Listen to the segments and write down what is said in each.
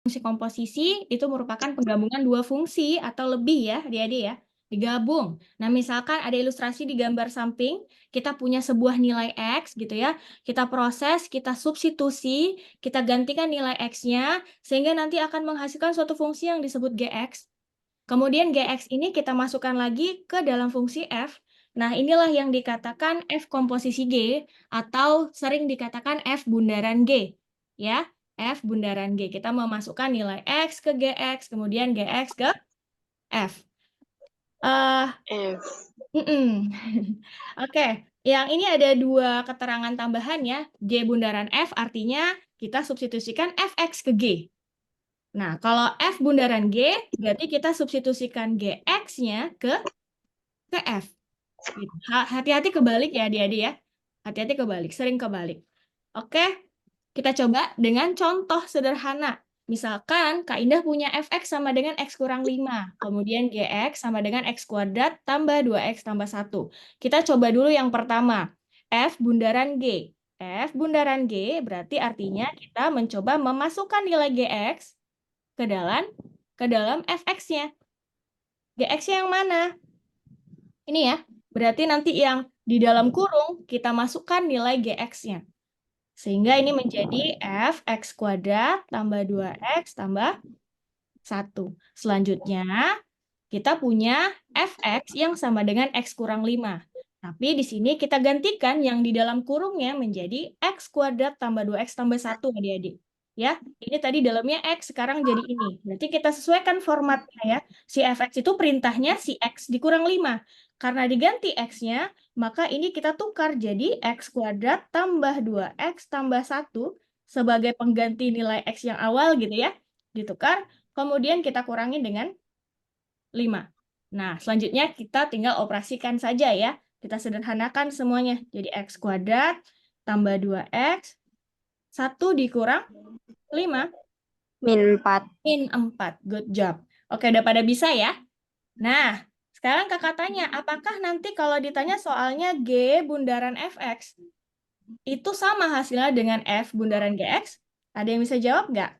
Fungsi komposisi itu merupakan penggabungan dua fungsi atau lebih ya, adik-adik ya, digabung. Nah, misalkan ada ilustrasi di gambar samping, kita punya sebuah nilai X gitu ya, kita proses, kita substitusi, kita gantikan nilai X-nya, sehingga nanti akan menghasilkan suatu fungsi yang disebut GX. Kemudian GX ini kita masukkan lagi ke dalam fungsi F. Nah, inilah yang dikatakan F komposisi G, atau sering dikatakan F bundaran G. Ya, F bundaran G. Kita memasukkan nilai X ke GX, kemudian GX ke F. Oke, yang ini ada dua keterangan tambahan ya. G bundaran F artinya kita substitusikan Fx ke G. Nah, kalau F bundaran G, berarti kita substitusikan GX-nya ke F. Hati-hati kebalik ya adik-adik ya. Hati-hati kebalik, sering kebalik. Oke, kita coba dengan contoh sederhana. Misalkan Kak Indah punya Fx sama dengan X kurang 5. Kemudian Gx sama dengan X kuadrat tambah 2X tambah 1. Kita coba dulu yang pertama. F bundaran G. F bundaran G berarti artinya kita mencoba memasukkan nilai Gx ke dalam Fx-nya. Gx-nya yang mana? Ini ya. Berarti nanti yang di dalam kurung kita masukkan nilai Gx-nya. Sehingga ini menjadi Fx kuadrat tambah 2X tambah 1. Selanjutnya, kita punya Fx yang sama dengan X kurang 5. Tapi di sini kita gantikan yang di dalam kurungnya menjadi X kuadrat tambah 2X tambah 1, adik-adik. Ya, ini tadi dalamnya X, sekarang jadi ini. Berarti kita sesuaikan formatnya ya. Si Fx itu perintahnya si X dikurang 5. Karena diganti X-nya, maka ini kita tukar jadi X kuadrat tambah 2X tambah 1 sebagai pengganti nilai X yang awal gitu ya. Ditukar, kemudian kita kurangi dengan 5. Nah, selanjutnya kita tinggal operasikan saja ya. Kita sederhanakan semuanya. Jadi X kuadrat tambah 2X, 1 dikurang 5. Min 4. Min 4. Good job. Oke, udah pada bisa ya? Nah, sekarang kakak tanya, apakah nanti kalau ditanya soalnya G bundaran Fx, itu sama hasilnya dengan F bundaran Gx? Ada yang bisa jawab nggak?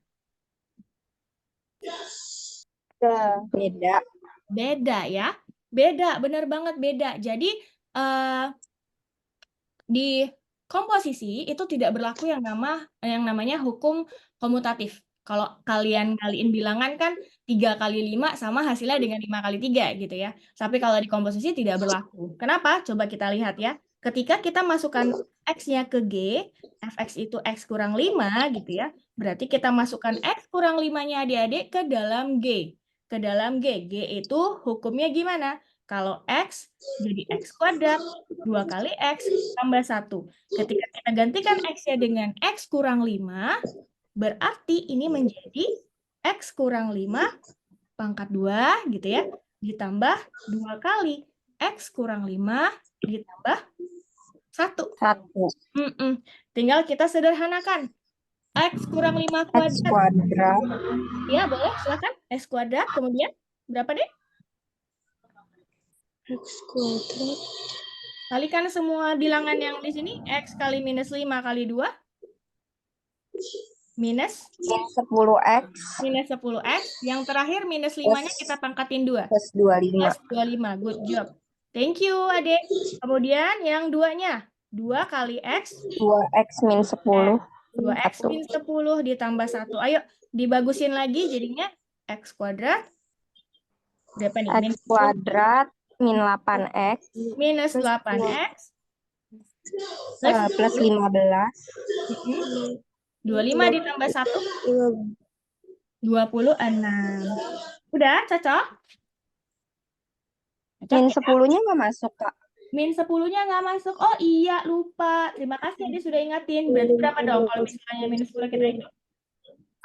Beda. Beda ya. Beda, benar banget beda. Jadi, di komposisi itu tidak berlaku yang namanya hukum komutatif. Kalau kalian ngaliin bilangan kan 3 kali 5 sama hasilnya dengan 5 kali 3 gitu ya. Tapi kalau di komposisi tidak berlaku. Kenapa? Coba kita lihat ya. Ketika kita masukkan X-nya ke G, Fx itu X kurang 5 gitu ya. Berarti kita masukkan X kurang 5-nya adik-adik ke dalam G. Ke dalam G. G itu hukumnya gimana? Kalau X jadi X kuadrat, 2 kali X tambah 1. Ketika kita gantikan X-nya dengan X kurang 5, berarti ini menjadi X kurang 5 pangkat 2 gitu ya, ditambah 2 kali X kurang 5 ditambah 1. 1. Tinggal kita sederhanakan. X kurang 5 X kuadrat. kuadrat. Ya, boleh, silakan. X kuadrat, kemudian berapa deh? X kuadrat. Kalikan semua bilangan yang di sini. X kali minus 5 kali 2. Minus 10X. Minus 10X. Yang terakhir minus 5-nya kita pangkatin 2. Plus 25. Plus 25. Good job. Thank you, adik. Kemudian yang 2-nya. 2 kali X. 2X min 10. 2X min 10 ditambah 1. Ayo, dibagusin lagi jadinya X kuadrat. Berapa nih? X kuadrat min 8X. Minus 8X. Plus 15. 25 ditambah 1. 26. Udah, cocok? Min 10-nya nggak masuk, Kak. Min 10-nya nggak masuk. Oh iya, lupa. Terima kasih dia sudah ingatin. Berarti berapa dong kalau misalnya minus 10 kita hitung?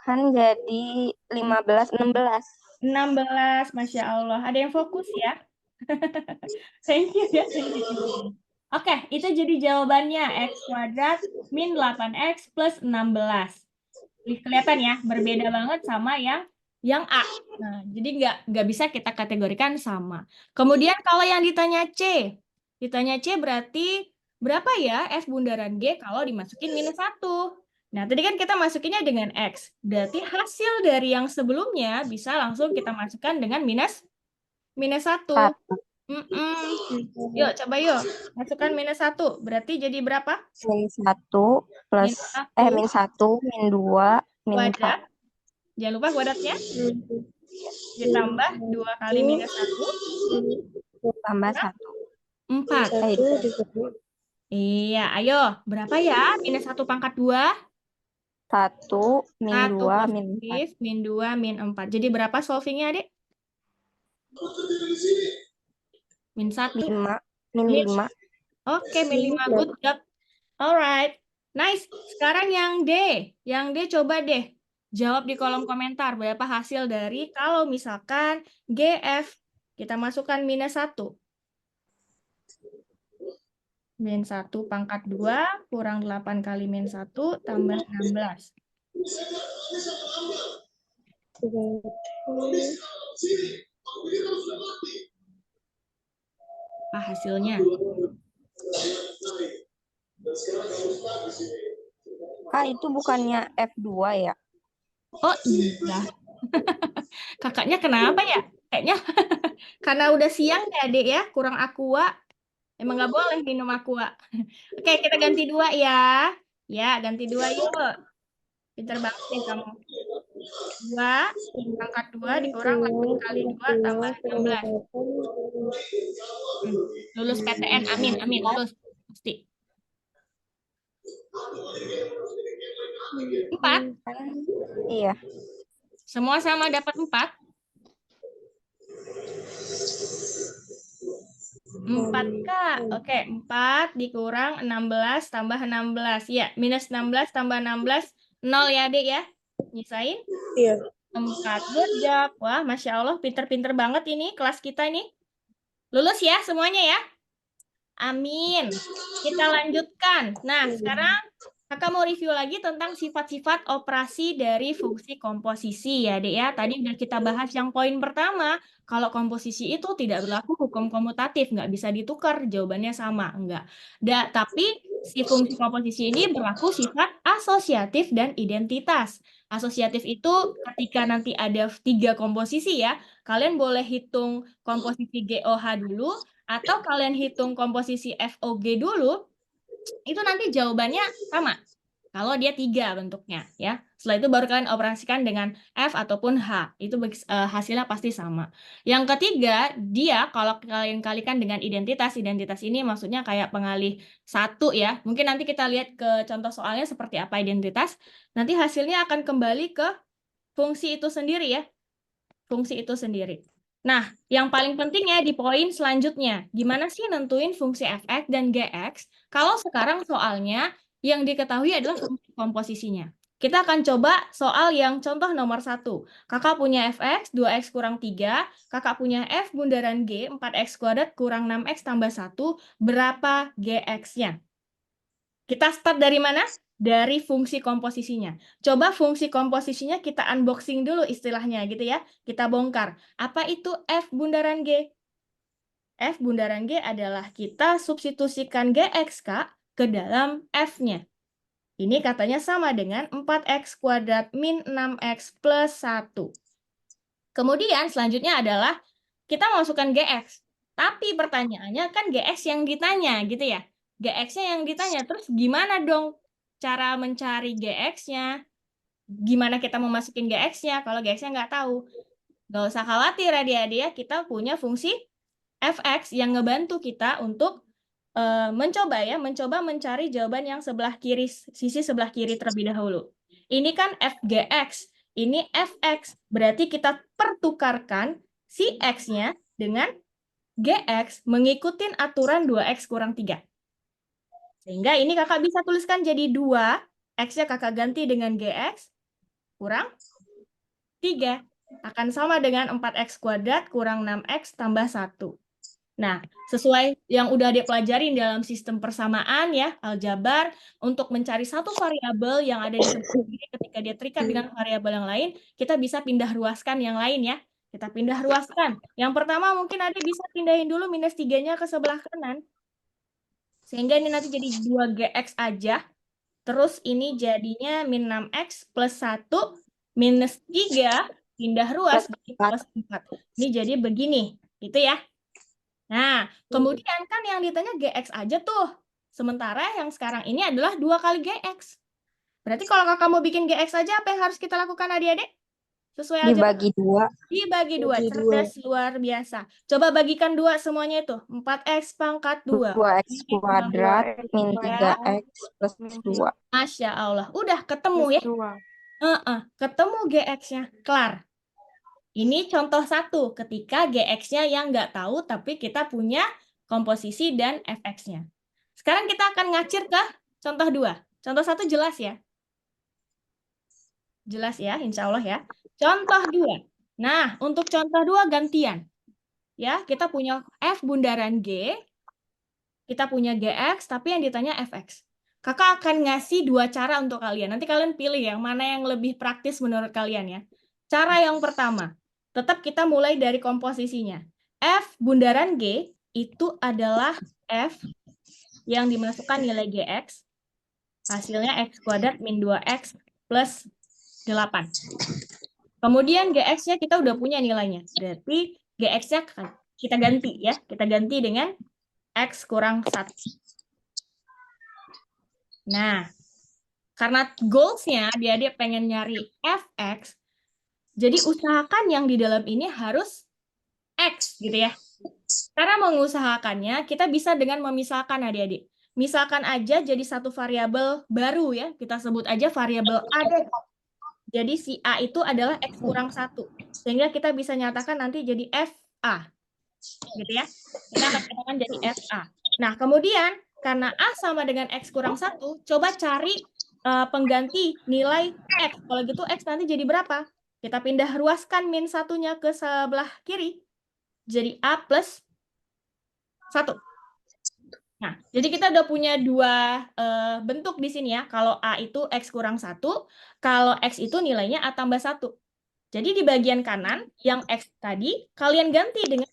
Kan jadi 15, 16. 16, Masya Allah. Ada yang fokus ya? Thank you ya. Thank you. Oke, itu jadi jawabannya. X kuadrat min 8X plus 16. Kelihatan ya, berbeda banget sama yang A. Nah, jadi nggak bisa kita kategorikan sama. Kemudian kalau yang ditanya C. Ditanya C berarti berapa ya F bundaran G kalau dimasukin minus 1? Nah, tadi kan kita masukinnya dengan X. Berarti hasil dari yang sebelumnya bisa langsung kita masukkan dengan minus 1. 1. Yuk, coba yuk. Masukkan minus 1. Berarti jadi berapa? Min 1 plus, Minus 1 min 1, min 2, min 4. kuadrat. Jangan lupa kuadratnya. Ditambah 2 kali minus 1. Tambah 1. 4. Iya, ayo. Berapa ya? Minus 1 pangkat 2. 1, min 1 2, min 4. positif, min 2, min 4. Jadi berapa solvingnya, adik? Min 1. 5, min Min 5. Oke, min 5. Good job. Alright. Nice. Sekarang yang D. Yang D coba deh. Jawab di kolom komentar berapa hasil dari kalau misalkan GF kita masukkan minus 1. Min 1 pangkat 2 kurang 8 kali min 1 tambah 16. Apa hasilnya? Kak, itu bukannya F2 ya? Oh iya. Kakaknya kenapa ya? Kayaknya karena udah siang ya, Dek ya, kurang aqua. Emang nggak boleh minum aqua. Oke, kita ganti 2 ya. Ya, ganti 2 yuk. Pinter banget nih kamu. 2 pangkat 2 dikurang 8 kali 2 tambah 16. Lulus PTN, amin, amin, lulus. Pasti. 4. Iya. Semua sama dapat 4. 4, Kak. Oke, 4 dikurang 16 tambah 16. Ya, minus 16 tambah 16, 0 ya, Dek ya. Nyisain? Iya. 4. Good job. Wah, Masya Allah, pinter-pinter banget ini kelas kita ini. Lulus ya semuanya ya. Amin. Kita lanjutkan. Nah, sekarang Kakak mau review lagi tentang sifat-sifat operasi dari fungsi komposisi ya, Dek ya. Tadi udah kita bahas yang poin pertama. Kalau komposisi itu tidak berlaku hukum komutatif, nggak bisa ditukar, jawabannya sama, enggak. Tapi si fungsi komposisi ini berlaku sifat asosiatif dan identitas. Asosiatif itu ketika nanti ada 3 komposisi ya, kalian boleh hitung komposisi GOH dulu, atau kalian hitung komposisi FOG dulu, itu nanti jawabannya sama. Kalau dia 3 bentuknya ya. Setelah itu baru kalian operasikan dengan F ataupun H. Itu hasilnya pasti sama. Yang ketiga, dia kalau kalian kalikan dengan identitas, identitas ini maksudnya kayak pengalih 1 ya. Mungkin nanti kita lihat ke contoh soalnya seperti apa identitas. Nanti hasilnya akan kembali ke fungsi itu sendiri ya. Fungsi itu sendiri. Nah, yang paling penting ya di poin selanjutnya, gimana sih nentuin fungsi fx dan gx? Kalau sekarang soalnya yang diketahui adalah fungsi komposisinya. Kita akan coba soal yang contoh nomor 1. Kakak punya fx, 2x kurang 3. Kakak punya f bundaran g, 4x kuadrat kurang 6x tambah 1. Berapa gx-nya? Kita start dari mana? Dari fungsi komposisinya. Coba fungsi komposisinya kita unboxing dulu istilahnya gitu ya. Kita bongkar. Apa itu F bundaran G? F bundaran G adalah kita substitusikan GX, Kak, ke dalam F-nya. Ini katanya sama dengan 4x kuadrat min 6x plus 1. Kemudian selanjutnya adalah kita masukkan GX. Tapi pertanyaannya kan GX yang ditanya gitu ya. GX-nya yang ditanya. Terus gimana dong cara mencari GX-nya? Gimana kita mau masukin GX-nya kalau GX-nya nggak tahu? Nggak usah khawatir adik-adik ya, kita punya fungsi fx yang ngebantu kita untuk mencoba mencari jawaban yang sebelah kiri, sisi sebelah kiri terlebih dahulu. Ini kan fgx, ini fx. Berarti kita pertukarkan si x-nya dengan gx mengikuti aturan 2x kurang 3. Sehingga ini kakak bisa tuliskan jadi 2, x-nya kakak ganti dengan gx, kurang 3. Akan sama dengan 4x kuadrat kurang 6x tambah 1. Nah, sesuai yang udah dia pelajarin dalam sistem persamaan ya, aljabar, untuk mencari satu variabel yang ada di sebelah kiri ketika dia terikat dengan variabel yang lain, kita bisa pindah ruaskan yang lain ya. Kita pindah ruaskan. Yang pertama mungkin adik bisa pindahin dulu minus 3-nya ke sebelah kanan. Sehingga ini nanti jadi 2gx aja. terus ini jadinya min 6x plus 1 minus 3 pindah ruas jadi plus 4. Ini jadi begini, gitu ya. Nah, kemudian kan yang ditanya GX aja tuh. Sementara yang sekarang ini adalah 2 kali GX. Berarti kalau kakak mau bikin GX aja, apa yang harus kita lakukan adik-adik? Sesuai aljabar. Dibagi 2. Dibagi 2, cerdas luar biasa. Coba bagikan 2 semuanya itu. 4x pangkat 2. 2x kuadrat min 3x plus 2. Masya Allah. Udah ketemu ya? Ketemu GX-nya. Kelar. Ini contoh 1 ketika GX-nya yang nggak tahu, tapi kita punya komposisi dan fx-nya. Sekarang kita akan ngacir ke contoh 2. Contoh 1 jelas ya? Jelas ya, insya Allah ya. Contoh 2. Nah, untuk contoh 2 gantian. Ya, kita punya F bundaran G, kita punya GX, tapi yang ditanya fx. Kakak akan ngasih 2 cara untuk kalian. Nanti kalian pilih yang mana yang lebih praktis menurut kalian ya. Cara yang pertama, tetap kita mulai dari komposisinya. F bundaran G itu adalah F yang dimasukkan nilai GX, hasilnya X kuadrat min 2X plus 8. Kemudian GX-nya kita udah punya nilainya. Berarti GX-nya kita ganti ya. Kita ganti dengan X kurang 1. Nah, karena goals-nya dia pengen nyari fx, jadi usahakan yang di dalam ini harus x gitu ya. Cara mengusahakannya kita bisa dengan memisahkan adik-adik. Misalkan aja jadi satu variabel baru ya, kita sebut aja variabel A deh. Jadi si A itu adalah X kurang 1. Sehingga kita bisa nyatakan nanti jadi FA. Gitu ya. Kita akan katakan jadi FA. Nah, kemudian karena A sama dengan X kurang 1, coba cari pengganti nilai X. Kalau gitu X nanti jadi berapa? Kita pindah ruaskan min 1-nya ke sebelah kiri. Jadi A plus 1. Nah, jadi kita udah punya 2 bentuk di sini ya. Kalau A itu X kurang 1, kalau X itu nilainya A tambah 1. Jadi di bagian kanan, yang X tadi, kalian ganti dengan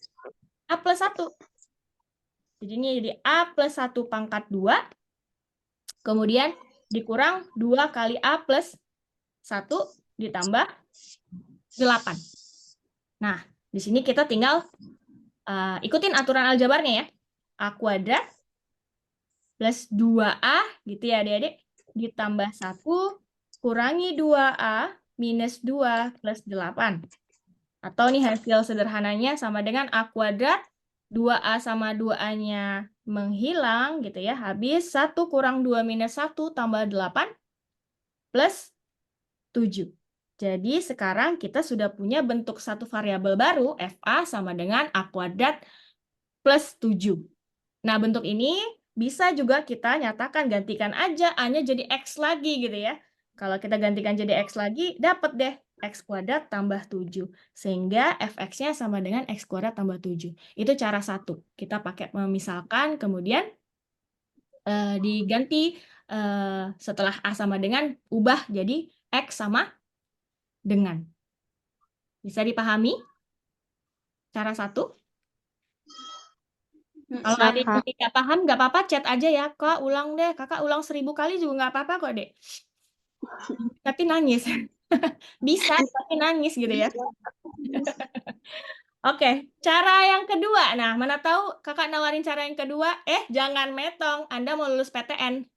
A plus 1. Jadi ini jadi A plus 1 pangkat 2, kemudian dikurang 2 kali A plus 1 ditambah 8. Nah, di sini kita tinggal ikutin aturan aljabarnya ya. A kuadrat plus 2A gitu ya adik-adik, ditambah 1 kurangi 2A minus 2 plus 8. Atau nih hasil sederhananya sama dengan A kuadrat, 2A sama 2A-nya menghilang gitu ya. Habis 1 kurang 2 minus 1 tambah 8 plus 7. Jadi sekarang kita sudah punya bentuk satu variabel baru, FA sama dengan A kuadrat plus 7. Nah, bentuk ini bisa juga kita nyatakan, gantikan aja A-nya jadi X lagi gitu ya. Kalau kita gantikan jadi X lagi, dapat deh X kuadrat tambah 7. Sehingga fx-nya sama dengan X kuadrat tambah 7. Itu cara 1. Kita pakai memisalkan, kemudian diganti setelah A sama dengan, ubah jadi X sama dengan. Bisa dipahami? Cara 1? Kalau ada yang tidak paham, nggak apa-apa, chat aja ya. Kak, ulang deh. Kakak ulang 1000 kali juga nggak apa-apa kok, Dek. Tapi nangis. Bisa, tapi nangis gitu ya. Oke, cara yang kedua. Nah, mana tahu kakak nawarin cara yang kedua, jangan metong, Anda mau lulus PTN.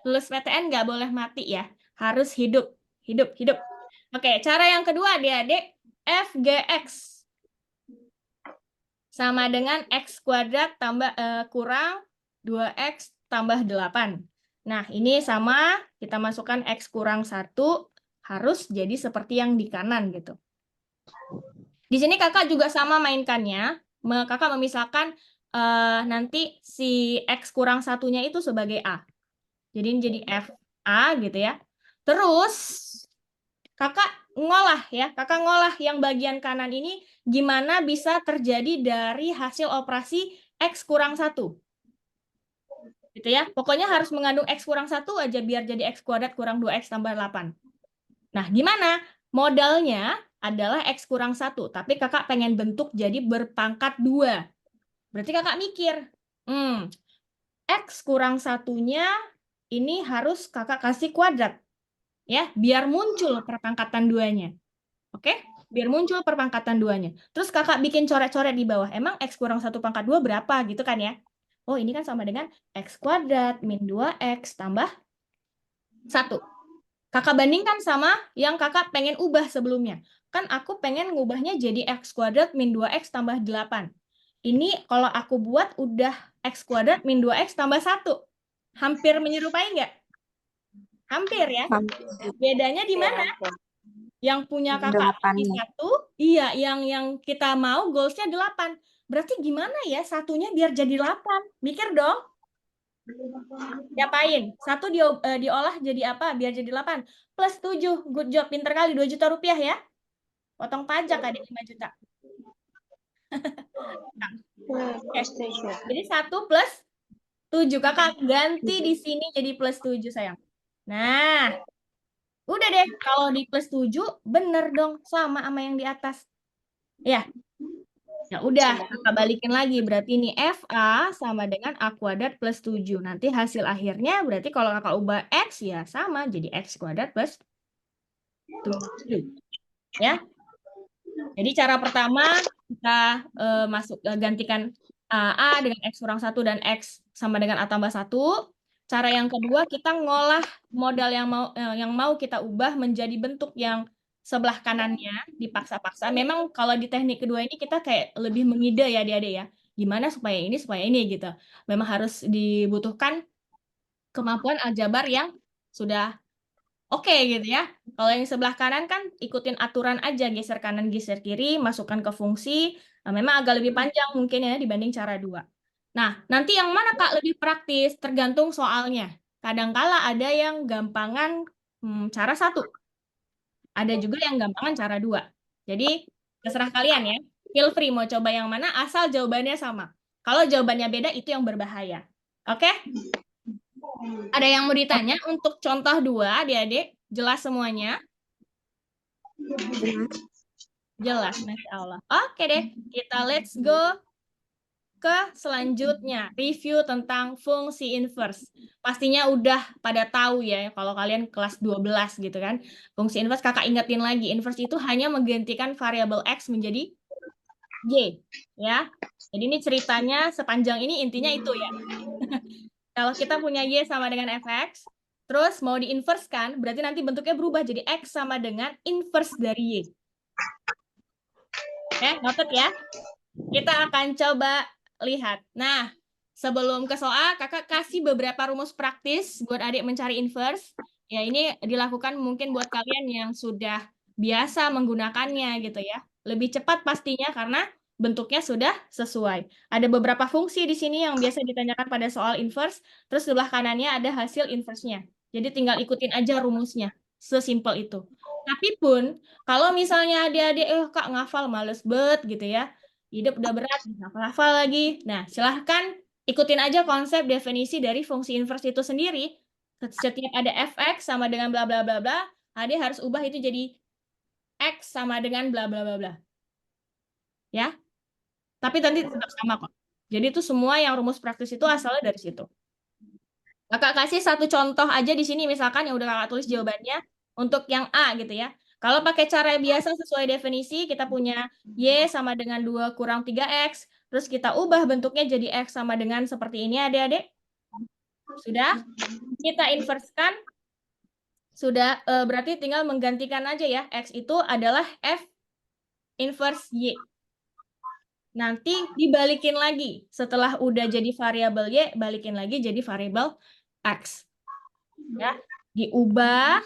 Lulus PTN nggak boleh mati ya, harus hidup. Hidup, hidup. Oke, cara yang kedua adik-adik, FGX. Sama dengan X kuadrat tambah kurang 2X tambah 8. Nah, ini sama, kita masukkan X kurang 1, harus jadi seperti yang di kanan gitu. Di sini kakak juga sama mainkannya. Kakak memisahkan nanti si X kurang 1-nya itu sebagai A. Jadi ini jadi FA gitu ya. Terus kakak ngolah ya. Kakak ngolah yang bagian kanan ini gimana bisa terjadi dari hasil operasi X kurang 1. Gitu ya. Pokoknya harus mengandung X kurang 1 aja biar jadi X kuadrat kurang 2X tambah 8. Nah, gimana? Modalnya adalah X kurang 1, tapi kakak pengen bentuk jadi berpangkat 2. Berarti kakak mikir, X kurang 1-nya ini harus kakak kasih kuadrat. Ya, biar muncul perpangkatan 2-nya. Oke? Biar muncul perpangkatan 2-nya. Terus kakak bikin coret-coret di bawah. Emang X kurang 1 pangkat 2 berapa? Gitu kan ya? Oh, ini kan sama dengan X kuadrat min 2X tambah 1. Kakak bandingkan sama yang kakak pengen ubah sebelumnya. Kan aku pengen ngubahnya jadi X kuadrat min 2X tambah 8. Ini kalau aku buat udah X kuadrat min 2X tambah 1. Hampir menyerupai nggak? Hampir ya. Hampir. Bedanya di mana? Yang punya kakak pilih 1, iya, yang kita mau goalsnya 8. Berarti gimana ya satunya biar jadi 8? Mikir dong. Diapain? 1 diolah jadi apa? Biar jadi 8. Plus 7. Good job. Pinter kali. 2 juta rupiah ya. Potong pajak ada 5 juta. Jadi 1 plus 7. Kakak ganti di sini jadi plus 7 sayang. Nah, udah deh. Kalau di plus 7, bener dong. Sama yang di atas. Ya. Ya udah, kakak balikin lagi. Berarti ini FA sama dengan A kuadrat plus 7. Nanti hasil akhirnya berarti kalau kakak ubah X ya sama. Jadi X kuadrat plus 7. Ya. Jadi cara pertama kita gantikan A dengan X kurang 1 dan X sama dengan A tambah 1. Cara yang kedua kita ngolah modal yang mau kita ubah menjadi bentuk yang sebelah kanannya dipaksa-paksa. Memang kalau di teknik kedua ini kita kayak lebih mengide ya adik-adik ya. Gimana supaya ini gitu. Memang harus dibutuhkan kemampuan aljabar yang sudah oke gitu ya. Kalau yang sebelah kanan kan ikutin aturan aja, geser kanan, geser kiri, masukkan ke fungsi. Nah, memang agak lebih panjang mungkin ya dibanding cara 2. Nah, nanti yang mana Kak lebih praktis? Tergantung soalnya. Kadangkala ada yang gampangan cara 1. Ada juga yang gampangan cara 2. Jadi, terserah kalian ya. Feel free mau coba yang mana, asal jawabannya sama. Kalau jawabannya beda, itu yang berbahaya. Oke? Ada yang mau ditanya untuk contoh 2, adik-adik? Jelas semuanya? Jelas, Masya Allah. Oke deh, kita let's go ke selanjutnya. Review tentang fungsi inverse. Pastinya udah pada tahu ya, kalau kalian kelas 12 gitu kan. Fungsi inverse, kakak ingetin lagi. Inverse itu hanya menggantikan variabel X menjadi Y. Ya. Jadi ini ceritanya sepanjang ini intinya itu ya. Kalau kita punya Y sama dengan Fx, terus mau di-inverse kan, berarti nanti bentuknya berubah jadi X sama dengan inverse dari Y. Oke, noted ya. Kita akan coba lihat. Nah, sebelum ke soal, kakak kasih beberapa rumus praktis buat adik mencari inverse. Ya, ini dilakukan mungkin buat kalian yang sudah biasa menggunakannya gitu ya. Lebih cepat pastinya karena bentuknya sudah sesuai. Ada beberapa fungsi di sini yang biasa ditanyakan pada soal inverse, terus sebelah kanannya ada hasil inverse-nya. Jadi tinggal ikutin aja rumusnya. Sesimpel itu. Tapi pun, kalau misalnya adik-adik, kak ngafal males bet gitu ya, hidup udah berat, hafal lagi. Nah, silahkan ikutin aja konsep definisi dari fungsi inverse itu sendiri. Setiap ada fx sama dengan bla bla bla bla, adik harus ubah itu jadi x sama dengan bla bla bla bla. Ya. Tapi nanti tetap sama kok. Jadi itu semua yang rumus praktis itu asalnya dari situ. Kakak kasih satu contoh aja di sini misalkan yang udah kakak tulis jawabannya untuk yang A gitu ya. Kalau pakai cara biasa sesuai definisi, kita punya Y sama dengan 2 kurang 3X. Terus kita ubah bentuknya jadi X sama dengan seperti ini adik-adik. Sudah? Kita inverskan. Sudah, berarti tinggal menggantikan aja ya. X itu adalah F inverse Y. Nanti dibalikin lagi. Setelah udah jadi variabel Y, balikin lagi jadi variabel X. Ya, diubah.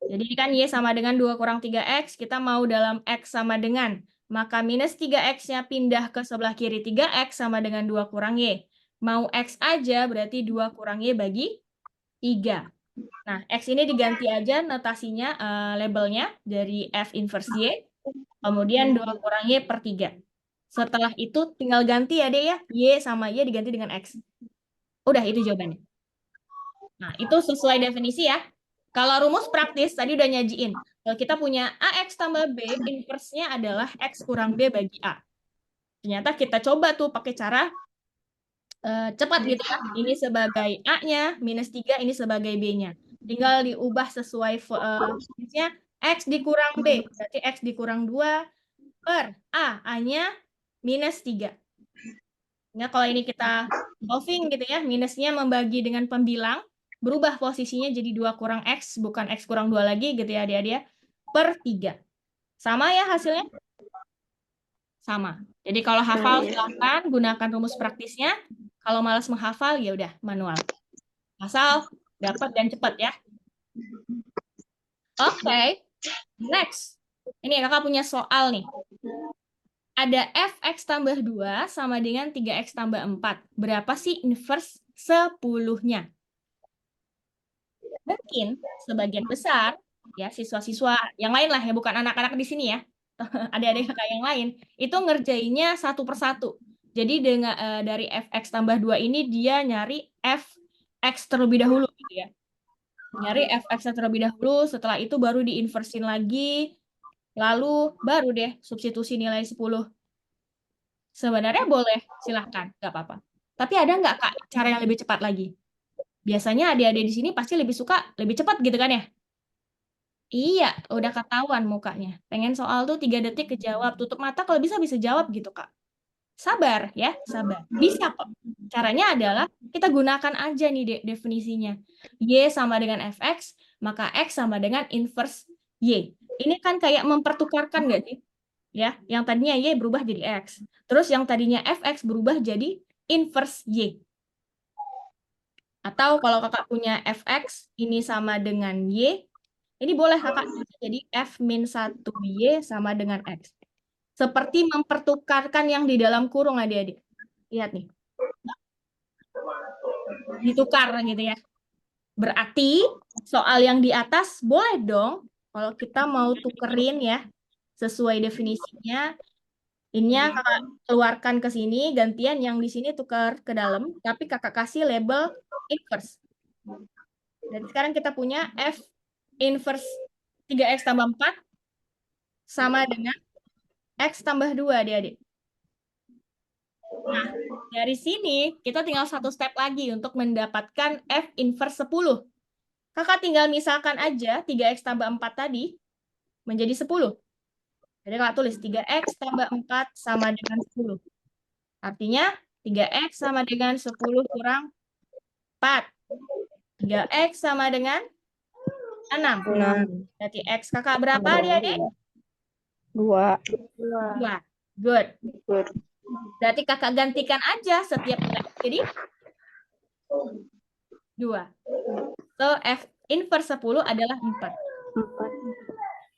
Jadi ini kan Y sama dengan 2 kurang 3X, kita mau dalam X sama dengan. Maka minus 3X-nya pindah ke sebelah kiri 3X sama dengan 2 kurang Y. Mau X aja berarti 2 kurang Y bagi 3. Nah, X ini diganti aja notasinya, labelnya dari F inverse Y. Kemudian 2 kurang Y per 3. Setelah itu tinggal ganti ya deh ya. Y sama Y diganti dengan X. Udah, itu jawabannya. Nah, itu sesuai definisi ya. Kalau rumus praktis, tadi udah nyajiin. Kalau kita punya AX tambah B, inverse-nya adalah X kurang B bagi A. Ternyata kita coba tuh pakai cara cepat gitu ya. Ini sebagai A-nya, minus 3 ini sebagai B-nya. Tinggal diubah sesuai fungsinya X dikurang B. Berarti X dikurang 2 per A. A-nya minus 3. Ya, kalau ini kita solving gitu ya, minusnya membagi dengan pembilang, berubah posisinya jadi 2 kurang X, bukan X kurang 2 lagi gitu ya adik-adik, per 3. Sama ya hasilnya? Sama. Jadi kalau hafal silahkan gunakan rumus praktisnya. Kalau malas menghafal ya udah manual. Asal dapat dan cepat ya. Oke. Next. Ini kakak punya soal nih. Ada fx tambah 2 sama dengan 3x tambah 4. Berapa sih inverse 10-nya? Mungkin sebagian besar ya siswa-siswa yang lain lah ya, bukan anak-anak di sini ya. Adik-adik kakak yang lain itu ngerjainnya satu persatu. Jadi dengan dari fx tambah 2 ini dia nyari fx terlebih dahulu gitu ya. Nyari fx terlebih dahulu, setelah itu baru diinversin lagi, lalu baru deh substitusi nilai 10. Sebenarnya boleh, silahkan, nggak apa-apa. Tapi ada nggak Kak cara yang lebih cepat lagi? Biasanya adik-adik di sini pasti lebih suka lebih cepat gitu kan ya? Iya, udah ketahuan mukanya. Pengen soal tuh 3 detik kejawab. Tutup mata kalau bisa jawab gitu, Kak. Sabar ya, sabar. Bisa kok. Caranya adalah kita gunakan aja nih definisinya. Y sama dengan fx, maka x sama dengan inverse y. Ini kan kayak mempertukarkan nggak sih? Ya, yang tadinya y berubah jadi x. Terus yang tadinya fx berubah jadi inverse y. Atau kalau kakak punya fx, ini sama dengan y, ini boleh kakak jadi f-1y sama dengan x. Seperti mempertukarkan yang di dalam kurung adik-adik. Lihat nih. Ditukar gitu ya. Berarti soal yang di atas boleh dong kalau kita mau tukerin ya sesuai definisinya. Ininya kakak keluarkan ke sini, gantian yang di sini tukar ke dalam, tapi kakak kasih label inverse. Dan sekarang kita punya f inverse 3x tambah 4 sama dengan x tambah 2, adik-adik. Nah, dari sini kita tinggal satu step lagi untuk mendapatkan f inverse 10. Kakak tinggal misalkan aja 3x tambah 4 tadi menjadi 10. Jadi kakak tulis 3x tambah 4 sama dengan 10. Artinya 3x sama dengan 10 kurang 4. 3x sama dengan 6. 6. Berarti x kakak berapa adik-adik? 2. 2. Good. Berarti kakak gantikan aja setiap nilai. Jadi 2. So, f inverse 10 adalah 4.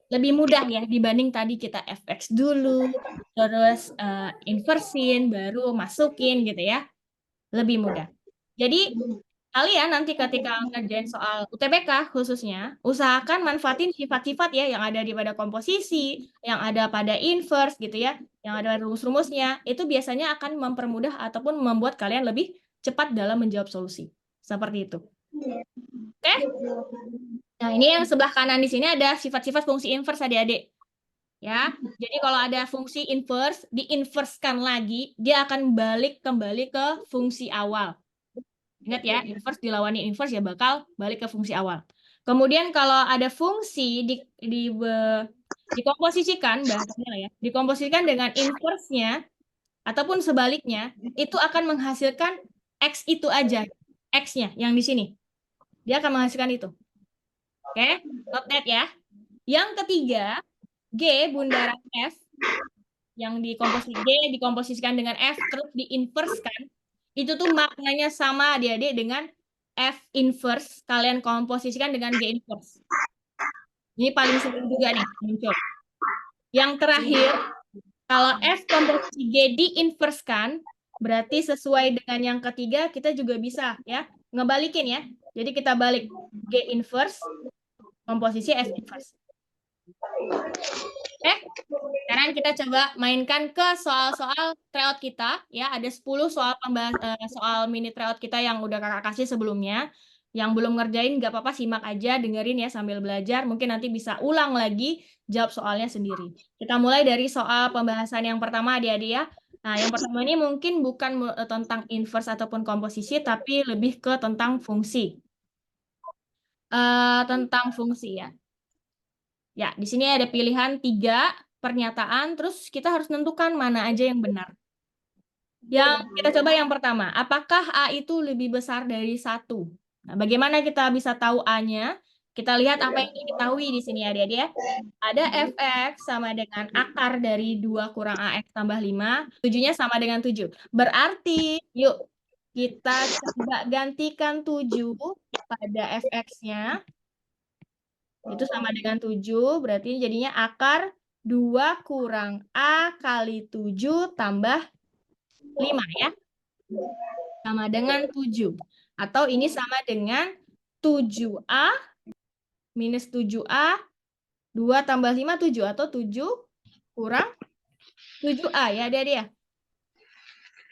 Lebih mudah ya dibanding tadi kita fx dulu, terus inversin, baru masukin gitu ya. Lebih mudah. Jadi kalian nanti ketika ngerjain soal UTBK khususnya, usahakan manfaatin sifat-sifat ya yang ada di pada komposisi, yang ada pada inverse gitu ya, yang ada rumus-rumusnya, itu biasanya akan mempermudah ataupun membuat kalian lebih cepat dalam menjawab solusi. Seperti itu. Oke? Nah, ini yang sebelah kanan di sini ada sifat-sifat fungsi inverse adik-adik. Ya, jadi kalau ada fungsi inverse, diinverskan lagi, dia akan balik kembali ke fungsi awal. Ingat ya, inverse dilawani inverse ya bakal balik ke fungsi awal. Kemudian kalau ada fungsi dikomposisikan, bahasanya lah ya, dikomposisikan dengan inverse-nya ataupun sebaliknya, itu akan menghasilkan X itu aja, X-nya yang di sini. Dia akan menghasilkan itu. Oke, note that ya. Yang ketiga, G bundaran F yang dikomposisikan dengan F terus diinverskan, itu tuh maknanya sama adik-adik dengan F inverse kalian komposisikan dengan G inverse. Ini paling sering juga nih muncul. Yang terakhir, kalau F komposisi G diinverskan, berarti sesuai dengan yang ketiga kita juga bisa ya ngebalikin ya. Jadi kita balik G inverse komposisi F inverse. Sekarang kita coba mainkan ke soal-soal tryout kita ya. Ada 10 soal mini tryout kita yang udah kakak kasih sebelumnya. Yang belum ngerjain nggak apa-apa, simak aja, dengerin ya sambil belajar. Mungkin nanti bisa ulang lagi jawab soalnya sendiri. Kita mulai dari soal pembahasan yang pertama adik-adik ya. Nah, yang pertama ini mungkin bukan tentang inverse ataupun komposisi, tapi lebih ke tentang fungsi. Tentang fungsi ya. Ya, di sini ada pilihan 3 pernyataan, terus kita harus menentukan mana aja yang benar. Yang kita coba yang pertama, apakah A itu lebih besar dari 1? Nah, bagaimana kita bisa tahu A-nya? Kita lihat apa yang diketahui di sini adik-adik ya. Ada fx sama dengan akar dari 2 kurang ax tambah 5, 7-nya sama dengan 7. Berarti, yuk kita coba gantikan 7 pada fx-nya. Itu sama dengan 7, berarti jadinya akar 2 kurang A kali 7 tambah 5 ya. Sama dengan 7. Atau ini sama dengan 7A minus 7A, 2 tambah 5, 7. Atau 7 kurang 7A ya dia.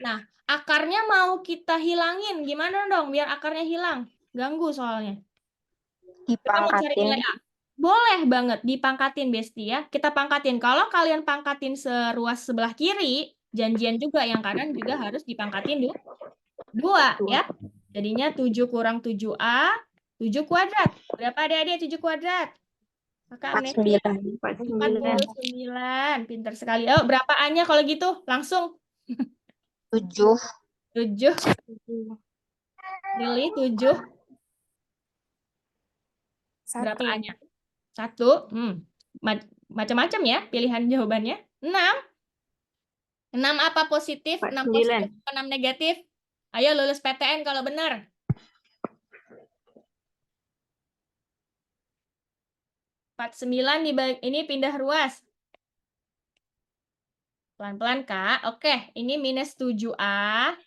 Nah, akarnya mau kita hilangin. Gimana dong biar akarnya hilang? Ganggu soalnya. Kita mau cari Dipangkatin. nilai A. Boleh banget dipangkatin, Besti ya. Kita pangkatin. Kalau kalian pangkatin seruas sebelah kiri, janjian juga yang kanan juga harus dipangkatin 2 ya. Jadinya 7 kurang 7A, 7 kuadrat. Berapa adik-adik 7 kuadrat? Kakak amnesia. 49. Pintar sekali. Oh, berapa A-nya kalau gitu? Langsung. 7. 7. Really? 7? Berapa 1. A-nya? 1. Macam-macam ya pilihan jawabannya. 6. 6 apa positif? 6 positif atau 6 negatif? Ayo lulus PTN kalau benar. 49 ini pindah ruas. Pelan-pelan, Kak. Oke, ini minus 7A.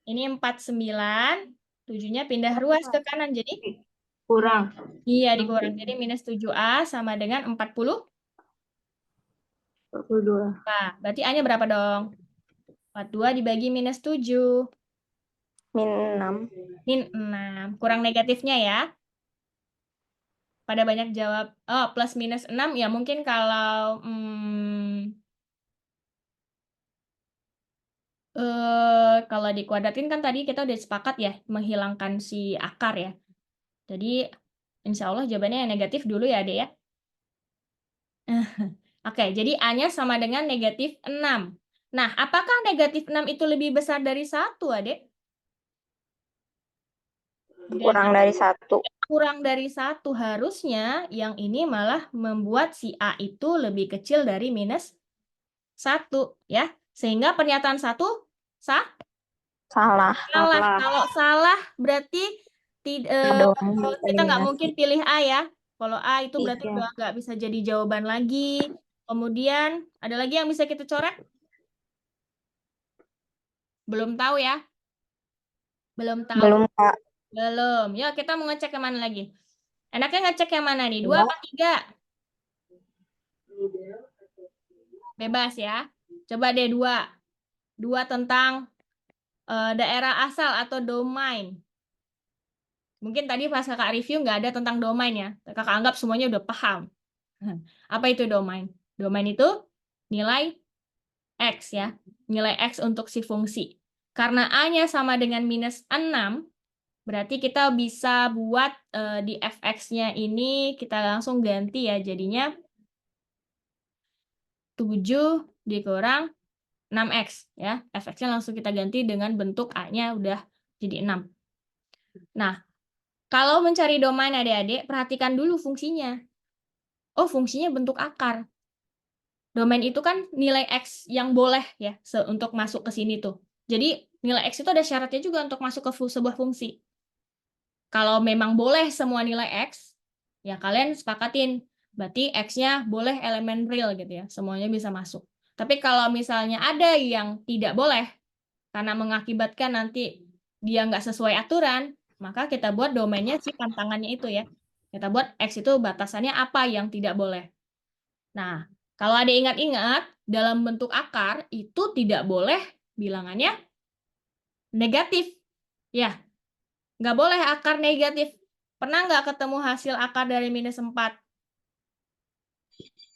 Ini 49. 7-nya pindah ruas ke kanan. Jadi? Kurang. Iya, dikurang. Jadi minus 7A sama dengan 40. 42. Nah, berarti A-nya berapa dong? 42 dibagi minus 7. Min 6. Min 6. Kurang negatifnya ya. Pada banyak jawab, oh plus minus 6, ya mungkin kalau kalau dikuadratin kan tadi kita udah sepakat ya, menghilangkan si akar ya. Jadi, insya Allah jawabannya yang negatif dulu ya, Adek ya. Oke, jadi A-nya sama dengan negatif 6. Nah, apakah negatif 6 itu lebih besar dari 1, Adek? Kurang dari 1. Kurang dari 1. Harusnya yang ini malah membuat si A itu lebih kecil dari minus 1. Ya. Sehingga pernyataan 1 sah? Salah. Kalau salah berarti kita nggak mungkin pilih A ya. Kalau A itu berarti udah nggak bisa jadi jawaban lagi. Kemudian ada lagi yang bisa kita coret? Belum tahu ya? Belum tahu. Belum, Kak. Belum. Ya, kita mau ngecek yang mana lagi? Enaknya ngecek yang mana nih? 2 apa 3? Bebas ya. Coba deh 2. 2 tentang daerah asal atau domain. Mungkin tadi pas kakak review nggak ada tentang domain ya. Kakak anggap semuanya udah paham. Apa itu domain? Domain itu nilai X ya. Nilai X untuk si fungsi. Karena A-nya sama dengan minus 6, berarti kita bisa buat di fx-nya ini kita langsung ganti ya. Jadinya 7 dikurang 6x ya. Fx-nya langsung kita ganti dengan bentuk A-nya udah jadi 6. Nah, kalau mencari domain adik-adik, perhatikan dulu fungsinya. Oh, fungsinya bentuk akar. Domain itu kan nilai X yang boleh ya untuk masuk ke sini tuh. Jadi, nilai X itu ada syaratnya juga untuk masuk ke sebuah fungsi. Kalau memang boleh semua nilai X, ya kalian sepakatin. Berarti X-nya boleh elemen real gitu ya. Semuanya bisa masuk. Tapi kalau misalnya ada yang tidak boleh, karena mengakibatkan nanti dia nggak sesuai aturan, maka kita buat domainnya si pantangannya itu ya. Kita buat X itu batasannya apa yang tidak boleh. Nah, kalau ada ingat-ingat, dalam bentuk akar itu tidak boleh bilangannya negatif. Ya, nggak boleh akar negatif. Pernah nggak ketemu hasil akar dari minus 4?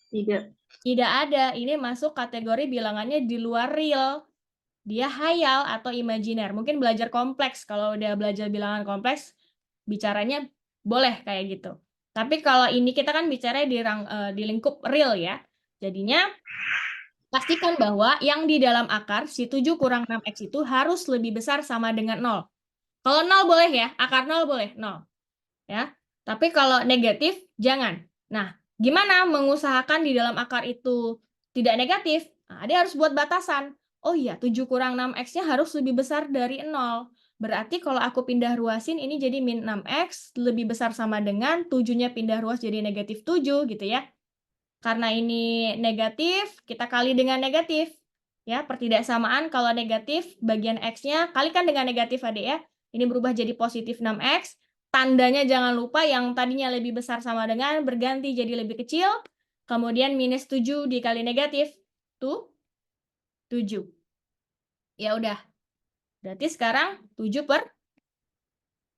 3. Tidak ada. Ini masuk kategori bilangannya di luar real. Dia hayal atau imajiner. Mungkin belajar kompleks. Kalau udah belajar bilangan kompleks, bicaranya boleh kayak gitu. Tapi kalau ini kita kan bicara di lingkup real ya. Jadinya pastikan bahwa yang di dalam akar, si 7 kurang 6x itu harus lebih besar sama dengan 0. Kalau 0 boleh ya, akar 0 boleh, 0. Ya. Tapi kalau negatif, jangan. Nah, gimana mengusahakan di dalam akar itu tidak negatif? Nah, dia harus buat batasan. Oh iya, 7 kurang 6x-nya harus lebih besar dari 0. Berarti kalau aku pindah ruasin, ini jadi min 6x, lebih besar sama dengan 7-nya pindah ruas jadi negatif 7, gitu ya. Karena ini negatif, kita kali dengan negatif. Ya, pertidaksamaan kalau negatif, bagian X-nya kalikan dengan negatif adik ya. Ini berubah jadi positif 6X. Tandanya jangan lupa yang tadinya lebih besar sama dengan berganti jadi lebih kecil. Kemudian minus 7 dikali negatif. Tuh, 7. Ya udah. Berarti sekarang 7 per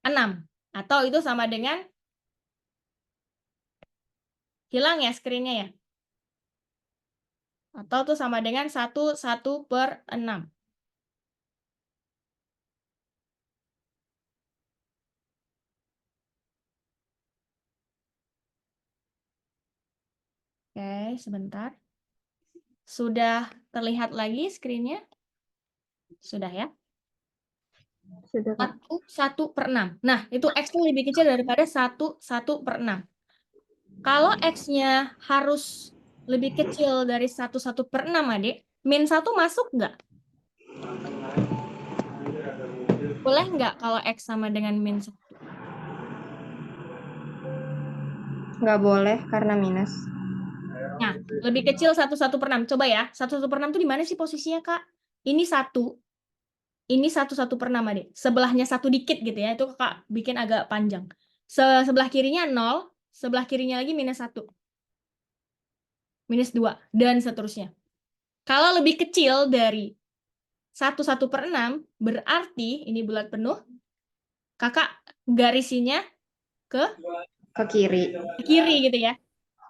6. Atau itu sama dengan, hilang ya screen-nya ya. Atau itu sama dengan 1 per 6. Oke, sebentar. Sudah terlihat lagi screen-nya? Sudah ya? Sudah, Kak. 1 per 6. Nah, itu X-nya lebih kecil daripada 1 per 6. Kalau X-nya harus lebih kecil dari 1 per 6, adik, min 1 masuk nggak? Boleh nggak kalau X sama dengan min 1? Nggak boleh karena minus. Nah, lebih kecil 1 per 6. Coba ya, 1 per 6 itu di mana sih posisinya, Kak? Ini 1. Ini 1 per 6, adik. Sebelahnya 1 dikit gitu ya. Itu Kak bikin agak panjang. Sebelah kirinya 0, sebelah kirinya lagi minus 1. Minus 2, dan seterusnya. Kalau lebih kecil dari 1 per 6, berarti ini bulat penuh, kakak garisinya ke Ke kiri gitu ya.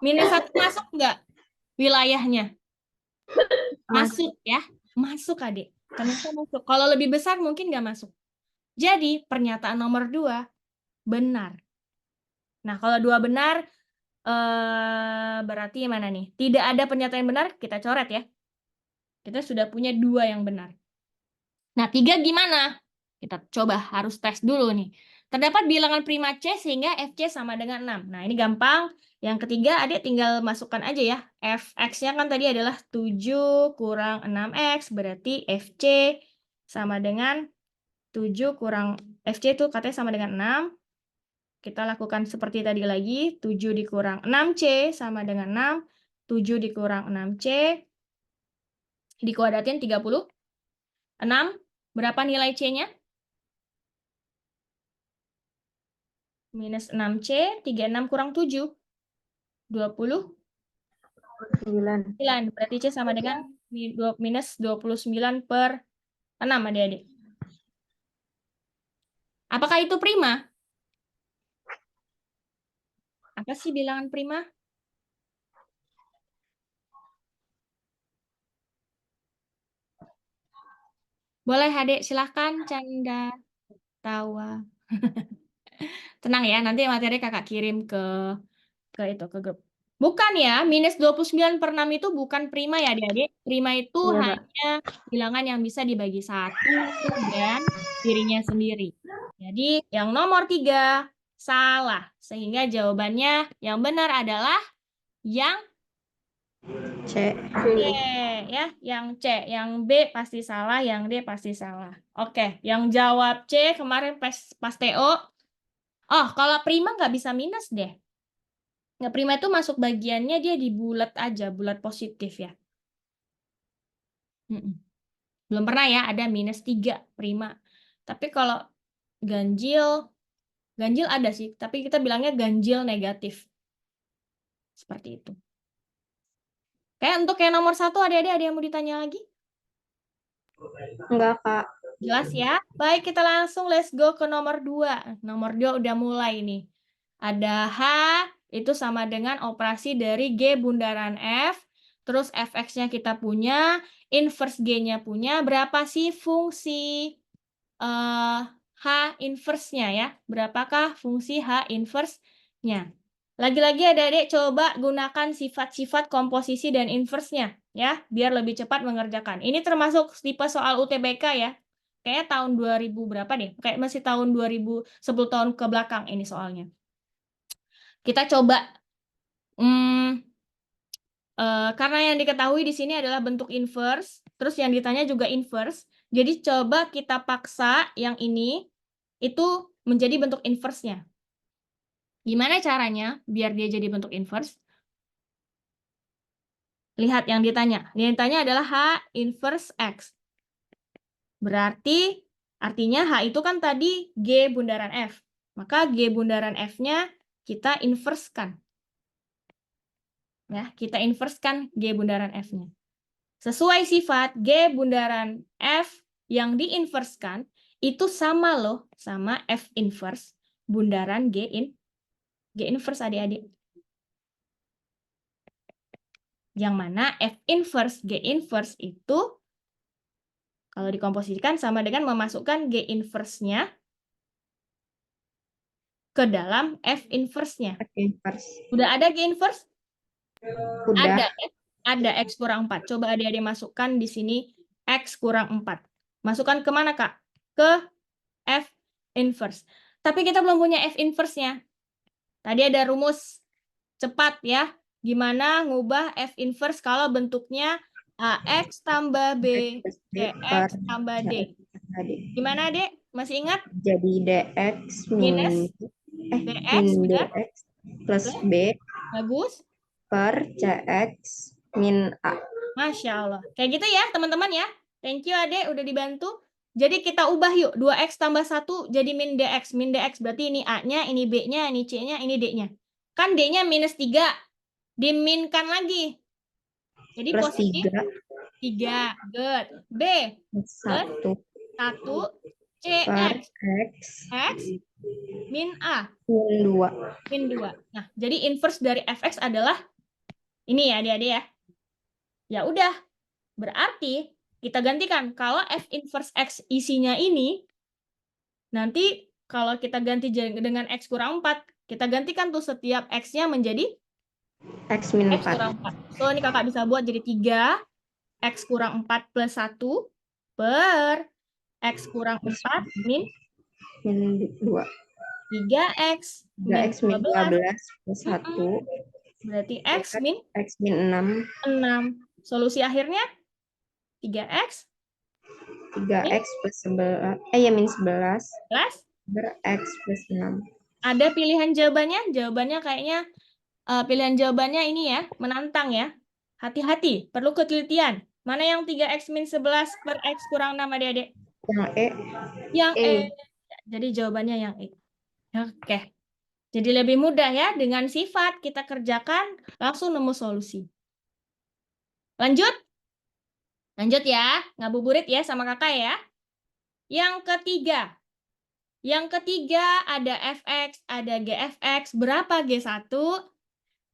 Minus 1 masuk nggak wilayahnya? Masuk ya. Masuk, adik. Ternyata masuk. Kalau lebih besar mungkin nggak masuk. Jadi, pernyataan nomor 2 benar. Nah, kalau 2 benar, berarti mana nih? Tidak ada pernyataan yang benar, kita coret ya. Kita sudah punya 2 yang benar. Nah, 3 gimana? Kita coba harus tes dulu nih. Terdapat bilangan prima C sehingga FC sama dengan 6. Nah, ini gampang. Yang ketiga, adik tinggal masukkan aja ya. Fx-nya kan tadi adalah 7 kurang 6x, berarti FC sama dengan 7 kurang, FC itu katanya sama dengan 6. Kita lakukan seperti tadi lagi, 7 dikurang 6C sama dengan 6. 7 dikurang 6C, dikuadratin 36. Berapa nilai C-nya? Minus 6C, 36 kurang 7. 29. 9. Berarti C sama dengan minus 29 per 6, adik-adik. Apakah itu prima? Apa sih bilangan prima? Boleh, adik, silahkan canda, tawa. Tenang ya, nanti materi kakak kirim ke grup. Bukan ya, minus 29 per 6 itu bukan prima ya, adik-adik. Prima itu Iya, Kak. hanya bilangan yang bisa dibagi 1 dan dirinya sendiri. Jadi yang nomor 3 salah. Sehingga jawabannya yang benar adalah yang C. C ya, yang C. Yang B pasti salah, yang D pasti salah. Oke, yang jawab C kemarin pas TO. Oh, kalau prima nggak bisa minus deh. Nggak, prima itu masuk bagiannya dia di bulat aja, bulat positif ya. Belum pernah ya ada minus 3 prima. Tapi kalau ganjil ada sih, tapi kita bilangnya ganjil negatif. Seperti itu. Kayak untuk yang nomor 1, ada yang mau ditanya lagi? Enggak, Kak. Jelas ya? Baik, kita langsung let's go ke nomor 2. Nomor 2 udah mulai nih. Ada H, itu sama dengan operasi dari G bundaran F. terus fx-nya kita punya, inverse G-nya punya, berapa sih fungsi H inverse-nya ya? Berapakah fungsi H inverse-nya? Lagi-lagi adik-adik coba gunakan sifat-sifat komposisi dan inverse-nya ya, biar lebih cepat mengerjakan. Ini termasuk tipe soal UTBK ya. Kayaknya tahun 2000 berapa deh? Kayak masih tahun 2000, 10 tahun ke belakang ini soalnya. Kita coba karena yang diketahui di sini adalah bentuk inverse, terus yang ditanya juga inverse. Jadi coba kita paksa yang ini itu menjadi bentuk inverse-nya. Gimana caranya biar dia jadi bentuk inverse? Lihat yang ditanya. Yang ditanya adalah H inverse X. Berarti artinya H itu kan tadi G bundaran F. Maka G bundaran F-nya kita inverse-kan. Ya, kita inverse-kan G bundaran F-nya. Sesuai sifat G bundaran F yang diinverskan itu sama loh sama F inverse bundaran G inverse adik-adik. Yang mana F inverse G inverse itu kalau dikomposisikan sama dengan memasukkan G inverse-nya ke dalam F inverse-nya. Inverse. Udah ada G inverse? Udah. Ada X kurang 4. Coba adik-adik masukkan di sini X kurang 4. Masukkan ke mana, Kak? Ke F inverse. Tapi kita belum punya F inverse-nya. Tadi ada rumus cepat ya. Gimana ngubah F inverse kalau bentuknya AX tambah B, CX tambah D. Gimana, Dek? Masih ingat? Jadi DX Minus DX, benar? DX plus B Bagus. per CX min A. Masya Allah. Kayak gitu ya, teman-teman ya. Thank you, Adek, udah dibantu. Jadi kita ubah yuk. 2X tambah 1 jadi min DX. Min DX berarti ini A-nya, ini B-nya, ini C-nya, ini D-nya. Kan D-nya minus 3. Diminkan lagi. Jadi Plus positif 3. 3. Good. B. 1 per CX. X X min A. min 2. Min 2. Nah, jadi inverse dari fx adalah ini ya, adik-adik ya. Ya udah. Berarti kita gantikan. Kalau f inverse x isinya ini, nanti kalau kita ganti dengan x kurang 4, kita gantikan tuh setiap x-nya menjadi X min x kurang 4. So, ini kakak bisa buat jadi 3, x kurang 4 plus 1 per x kurang 4 min 2. 3x min 3X min 12 plus 1. Berarti x min 6. 6. Solusi akhirnya 3x 3X plus 11. Ya min 11. plus Per X plus 6. ada pilihan jawabannya? Jawabannya kayaknya pilihan jawabannya ini ya, menantang ya. Hati-hati, perlu ketelitian. Mana yang 3x min 11 per x kurang 6 adik-adik? Yang E. Yang E. Jadi jawabannya yang E. Oke. Jadi lebih mudah ya, dengan sifat kita kerjakan, langsung nemu solusi. Lanjut? Lanjut ya, ngabuburit ya sama kakak ya. Yang ketiga. Yang ketiga ada fx, ada gfx. Berapa G1?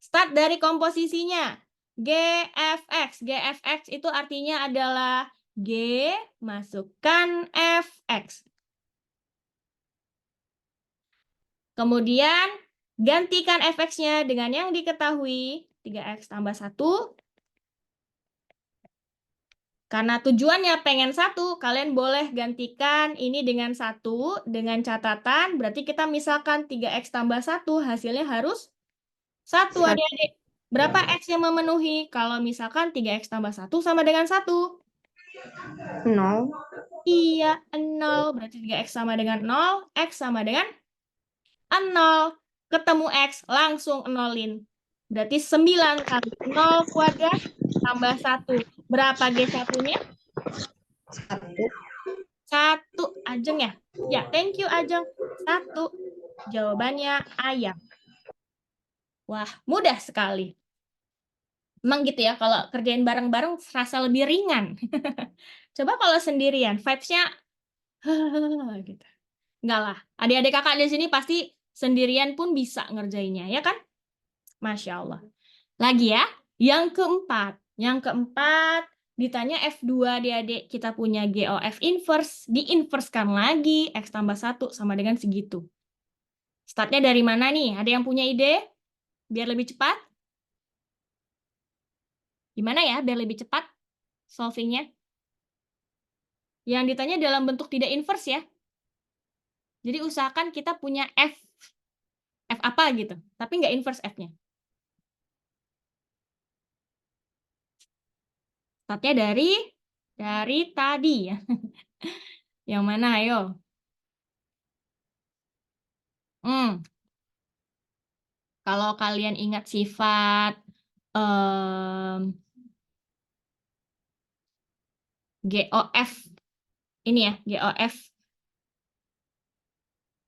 Start dari komposisinya. GFX. GFX itu artinya adalah G masukkan fx. Kemudian gantikan fx-nya dengan yang diketahui. 3x tambah 1. Karena tujuannya pengen 1, kalian boleh gantikan ini dengan 1, dengan catatan, berarti kita misalkan 3x tambah 1, hasilnya harus 1, adik-adik. Berapa x yang memenuhi? Kalau misalkan 3x tambah 1 sama dengan 1. 0. Iya, 0. Berarti 3x sama dengan 0, x sama dengan 0. Ketemu x, langsung nolin. Berarti 9 kali 0 kuadrat tambah 1. Berapa G1-nya? 1. Ajeng ya? Ya, thank you Ajeng. 1. Jawabannya ayam. Wah, mudah sekali. Emang gitu ya, kalau kerjain bareng-bareng serasa lebih ringan. Coba kalau sendirian, vibes-nya gitu. Enggak lah. Adik-adik kakak di sini pasti sendirian pun bisa ngerjainnya, ya kan? Masya Allah. Lagi ya, yang keempat. Yang keempat, ditanya F2 adik-adik, kita punya GOF inverse, diinverskan lagi, X tambah 1 sama dengan segitu. Startnya dari mana nih? Ada yang punya ide? Biar lebih cepat? Gimana ya biar lebih cepat solvingnya? Yang ditanya dalam bentuk tidak inverse ya. Jadi usahakan kita punya F apa gitu, tapi nggak inverse F-nya. Startnya dari tadi ya. Yang mana ayo? Kalau kalian ingat sifat GOF ini ya, GOF.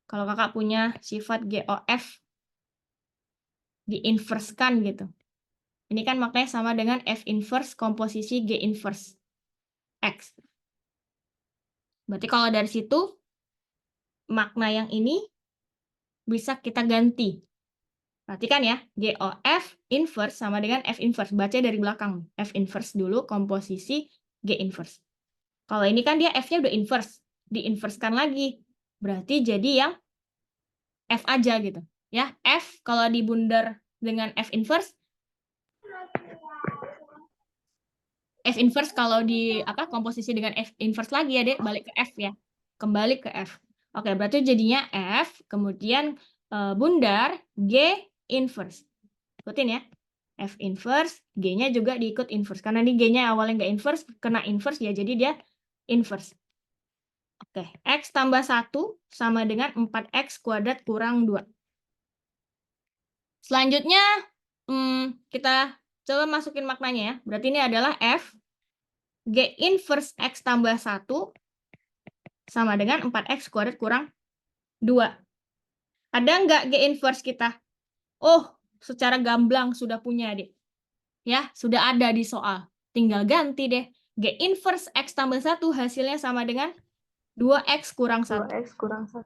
Kalau kakak punya sifat GOF diinverskan gitu. Ini kan maknanya sama dengan F inverse komposisi G inverse X. Berarti kalau dari situ makna yang ini bisa kita ganti. Perhatikan ya, GOF inverse sama dengan F inverse. Baca dari belakang. F inverse dulu komposisi G inverse. Kalau ini kan dia F-nya udah inverse. Diinverskan lagi. Berarti jadi yang F aja gitu. Ya, F kalau dibundar dengan F inverse kalau di komposisi dengan F inverse lagi ya, Dek, balik ke F ya. Kembali ke F. Oke, berarti jadinya F, kemudian bundar G inverse. Ikutin ya. F inverse, G-nya juga diikut inverse. Karena ini G-nya awalnya nggak inverse, kena inverse ya, jadi dia inverse. Oke, X tambah 1 sama dengan 4X kuadrat kurang 2. Selanjutnya, kita coba masukin maknanya ya. Berarti ini adalah F G inverse X tambah 1 sama dengan 4X kuadrat kurang 2. Ada nggak G inverse kita? Oh, secara gamblang sudah punya, deh. Ya, sudah ada di soal. Tinggal ganti deh. G inverse X tambah 1 hasilnya sama dengan 2X kurang 1. 2X kurang 1.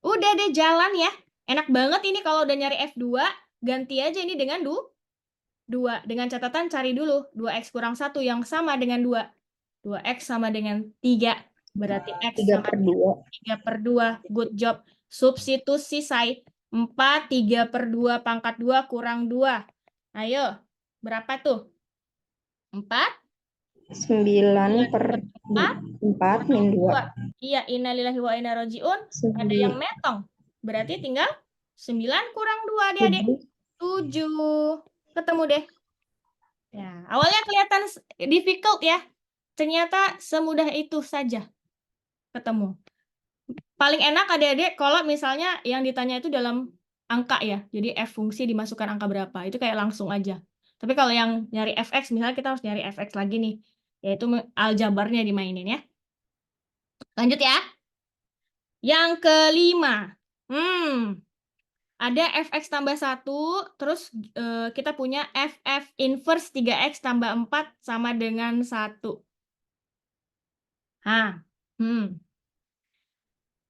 Udah deh, jalan ya. Enak banget ini kalau udah nyari F2, ganti aja ini dengan 2. Dengan catatan cari dulu 2X kurang 1 yang sama dengan 2. 2X sama dengan 3. Berarti X 3 sama per 2. 3/2. Good job. Substitusi say. 4, 3/2 pangkat 2 kurang 2. Ayo, berapa tuh? 4? 9 per 4 min 2. Iya, innalillahi wa inna roji'un. Ada yang metong. Berarti tinggal 9 kurang 2, adik-adik. 7. Ketemu deh. Ya, awalnya kelihatan difficult ya. Ternyata semudah itu saja ketemu. Paling enak adik-adik kalau misalnya yang ditanya itu dalam angka ya. Jadi F fungsi dimasukkan angka berapa. Itu kayak langsung aja. Tapi kalau yang nyari fx, misalnya kita harus nyari fx lagi nih. Yaitu aljabarnya dimainin ya. Lanjut ya. Yang kelima. Ada fx tambah 1, terus kita punya ff inverse 3x tambah 4 sama dengan 1.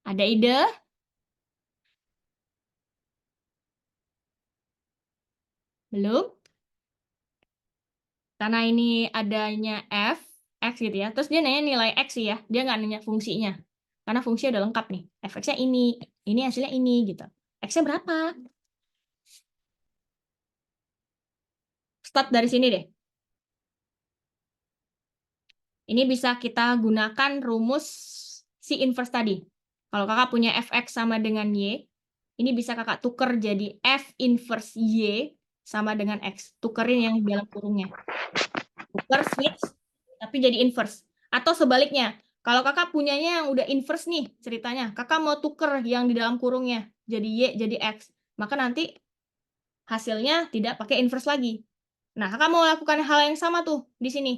Ada ide? Belum? Karena ini adanya f, x gitu ya. Terus dia nanya nilai x sih ya. Dia nggak nanya fungsinya. Karena fungsinya udah lengkap nih. Fx-nya ini hasilnya ini gitu. X-nya berapa? Start dari sini deh. Ini bisa kita gunakan rumus si inverse tadi. Kalau kakak punya fx sama dengan y, ini bisa kakak tuker jadi f inverse y sama dengan x. Tukerin yang di dalam kurungnya. Tuker switch, tapi jadi inverse. Atau sebaliknya, kalau kakak punyanya yang udah inverse nih ceritanya, kakak mau tuker yang di dalam kurungnya, jadi y, jadi x. Maka nanti hasilnya tidak pakai inverse lagi. Nah, kakak mau lakukan hal yang sama tuh di sini.